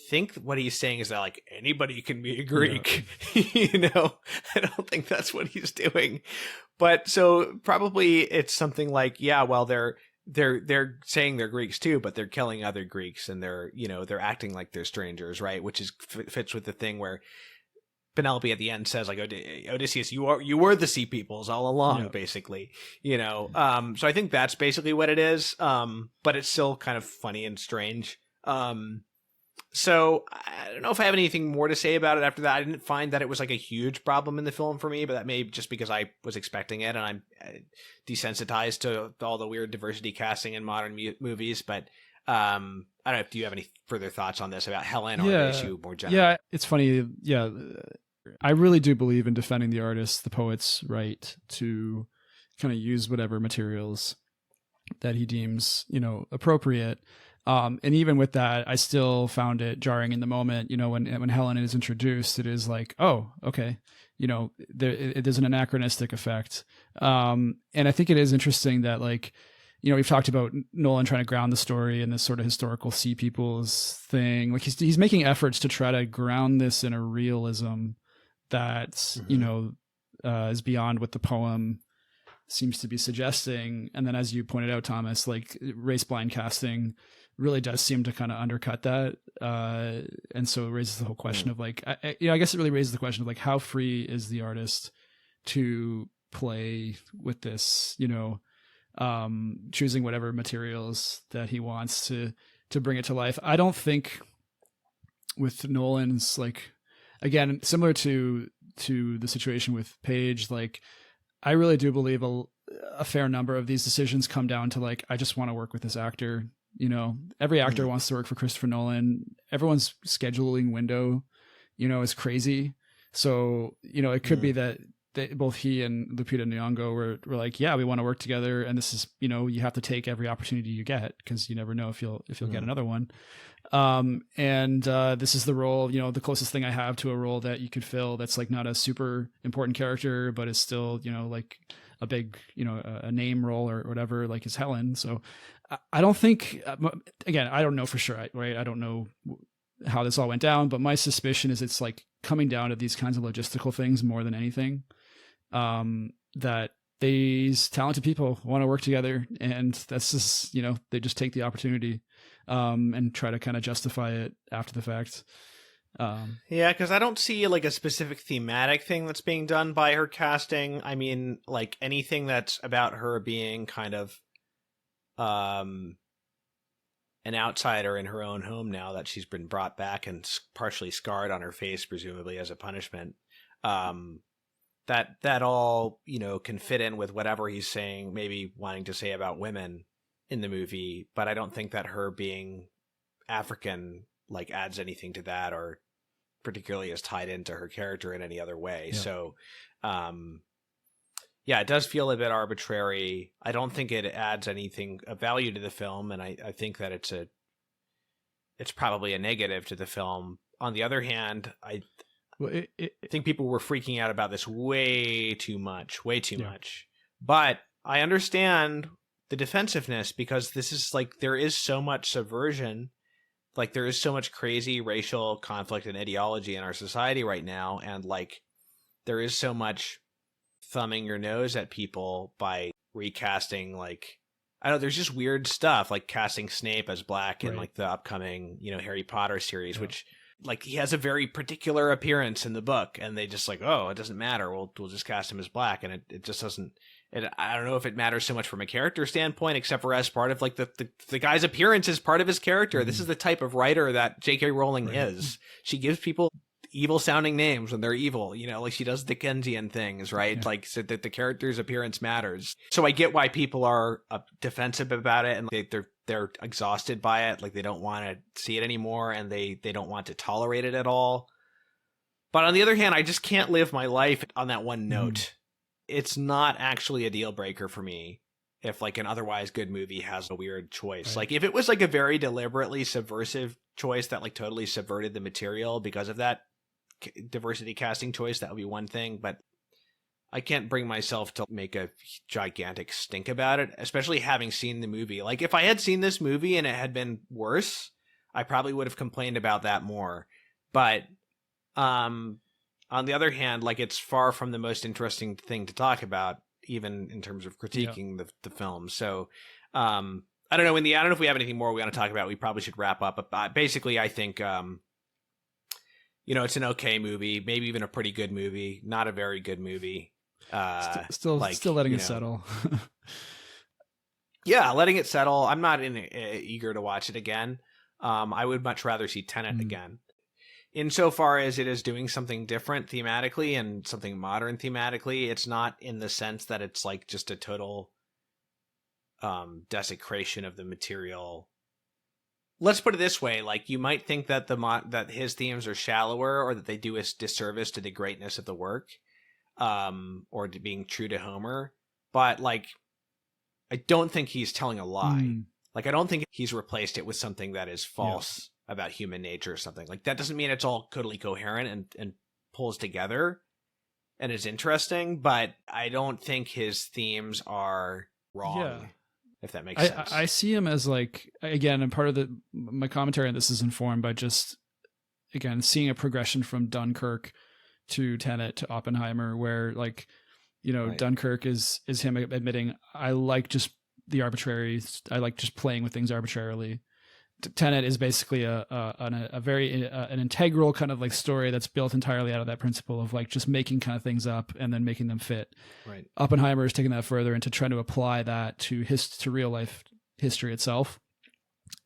think what he's saying is that anybody can be a Greek. Yeah. I don't think that's what he's doing. But so probably it's something well, they're saying they're Greeks too, but they're killing other Greeks, and they're acting like they're strangers, right? Which is fits with the thing where Penelope at the end says Odysseus, you were the sea peoples all along, basically, so I think that's basically what it is. But it's still kind of funny and strange. So I don't know if I have anything more to say about it after that. I didn't find that it was a huge problem in the film for me, but that may just because I was expecting it and I'm desensitized to all the weird diversity casting in modern movies. But I don't know. Do you have any further thoughts on this about Helen or the issue more generally? Yeah, it's funny. Yeah, I really do believe in defending the artist, the poet's right to kind of use whatever materials that he deems, appropriate. And even with that, I still found it jarring in the moment, when Helen is introduced, it is oh, okay. There's an anachronistic effect. And I think it is interesting that we've talked about Nolan trying to ground the story in this sort of historical sea peoples thing. He's making efforts to try to ground this in a realism that, is beyond what the poem seems to be suggesting. And then, as you pointed out, Thomas, race blind casting really does seem to kind of undercut that. And so it raises the whole question of I guess it really raises the question of how free is the artist to play with this, choosing whatever materials that he wants to bring it to life. I don't think with Nolan's again, similar to the situation with Page, I really do believe a fair number of these decisions come down to I just want to work with this actor. Every actor wants to work for Christopher Nolan. Everyone's scheduling window, is crazy. So, it could be that both he and Lupita Nyong'o were yeah, we want to work together. And this is, you have to take every opportunity you get because you never know if you'll get another one. And this is the role, the closest thing I have to a role that you could fill that's not a super important character, but is still, a big, a name role or whatever, is Helen. So I don't think, again, I don't know for sure, right? I don't know how this all went down, but my suspicion is it's coming down to these kinds of logistical things more than anything, that these talented people want to work together, and that's just, they just take the opportunity, and try to kind of justify it after the fact. Yeah, because I don't see a specific thematic thing that's being done by her casting. I mean, anything that's about her being kind of an outsider in her own home now that she's been brought back and partially scarred on her face, presumably as a punishment. That all, can fit in with whatever he's saying, maybe wanting to say about women in the movie, but I don't think that her being African adds anything to that or particularly is tied into her character in any other way. Yeah. So Yeah, it does feel a bit arbitrary. I don't think it adds anything of value to the film, and I think that it's probably a negative to the film. On the other hand, I think people were freaking out about this way too much. But I understand the defensiveness, because this is like, there is so much subversion, like there is so much crazy racial conflict and ideology in our society right now, and like there is so much thumbing your nose at people by recasting, like, I don't know, there's just weird stuff like casting Snape as black in like the upcoming, Harry Potter series, which like he has a very particular appearance in the book, and they just like, oh, it doesn't matter, we'll just cast him as black, and it just doesn't. I don't know if it matters so much from a character standpoint, except for as part of like the guy's appearance is part of his character. This is the type of writer that J.K. Rowling is. She gives people evil sounding names when they're evil, like she does Dickensian things, right? Like, so that the character's appearance matters. So I get why people are defensive about it, and they're exhausted by it. Like they don't want to see it anymore, and they don't want to tolerate it at all. But on the other hand, I just can't live my life on that one note. It's not actually a deal breaker for me if like an otherwise good movie has a weird choice. Right. Like if it was like a very deliberately subversive choice that like totally subverted the material because of that diversity casting choice, that would be one thing. But I can't bring myself to make a gigantic stink about it, especially having seen the movie. Like if I had seen this movie and it had been worse, I probably would have complained about that more. But on the other hand, like it's far from the most interesting thing to talk about, even in terms of critiquing the film. So I don't know. I don't know if we have anything more we want to talk about. We probably should wrap up. But basically, I think it's an okay movie, maybe even a pretty good movie, not a very good movie. Still letting it settle. Yeah, letting it settle. I'm not eager to watch it again. I would much rather see Tenet again. Insofar as it is doing something different thematically and something modern thematically, it's not in the sense that it's like just a total desecration of the material. Let's put it this way: like you might think that that his themes are shallower, or that they do a disservice to the greatness of the work, or to being true to Homer. But like, I don't think he's telling a lie. Like, I don't think he's replaced it with something that is false about human nature or something. Like, that doesn't mean it's all totally coherent and pulls together and is interesting, but I don't think his themes are wrong, if that makes sense. I see him as like, again, and part of my commentary on this is informed by just, again, seeing a progression from Dunkirk to Tenet to Oppenheimer, where like, Dunkirk is him admitting, I like just the arbitrary, I like just playing with things arbitrarily. Tenet is basically a very an integral kind of like story that's built entirely out of that principle of like just making kind of things up and then making them fit. Right. Oppenheimer is taking that further into trying to apply that to real life history itself.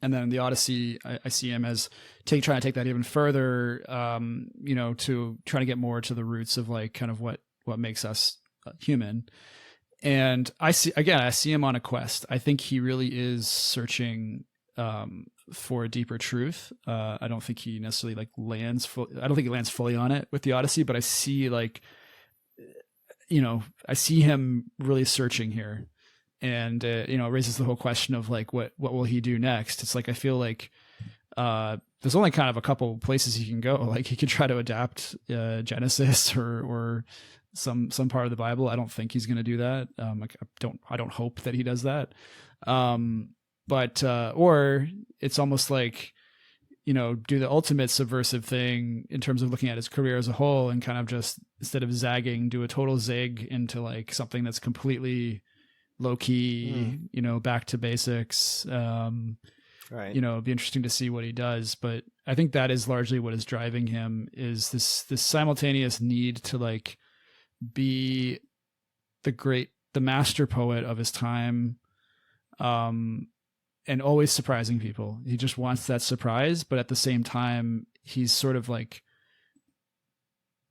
And then the Odyssey, I see him as trying to take that even further, to trying to get more to the roots of like kind of what makes us human. And I see him on a quest. I think he really is searching for a deeper truth. I don't think he necessarily like lands fully on it with the Odyssey, but I see like, I see him really searching here, and it raises the whole question of like, what will he do next? It's like, I feel like there's only kind of a couple places he can go. Like he could try to adapt Genesis or some part of the Bible. I don't think he's going to do that. I don't hope that he does that. But or it's almost like, do the ultimate subversive thing in terms of looking at his career as a whole, and kind of just, instead of zagging, do a total zig into like something that's completely low key, back to basics. Right. It'd be interesting to see what he does, but I think that is largely what is driving him, is this simultaneous need to like be the master poet of his time, and always surprising people. He just wants that surprise, but at the same time, he's sort of like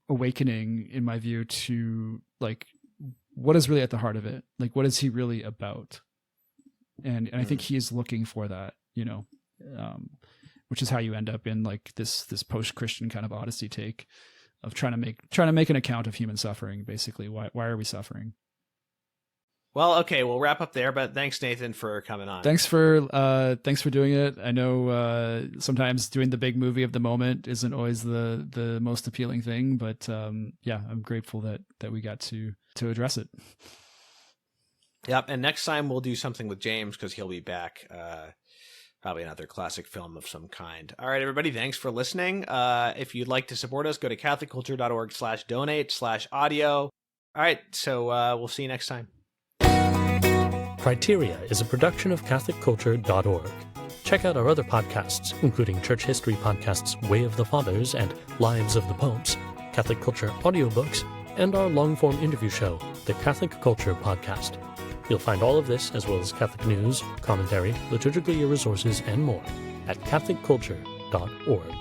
awakening, in my view, to like what is really at the heart of it. Like, what is he really about? And I think he is looking for that, which is how you end up in like this post-Christian kind of Odyssey take of trying to make an account of human suffering. Basically, why are we suffering? Well, okay, we'll wrap up there, but thanks, Nathan, for coming on. Thanks for doing it. I know sometimes doing the big movie of the moment isn't always the most appealing thing, but yeah, I'm grateful that we got to address it. Yep, and next time we'll do something with James because he'll be back. Probably another classic film of some kind. All right, everybody, thanks for listening. If you'd like to support us, go to catholicculture.org/donate/audio. All right, so we'll see you next time. Criteria is a production of catholicculture.org. Check out our other podcasts, including church history podcasts Way of the Fathers and Lives of the Popes, Catholic Culture audiobooks, and our long-form interview show, the Catholic Culture Podcast. You'll find all of this, as well as Catholic news, commentary, liturgical year resources, and more at catholicculture.org.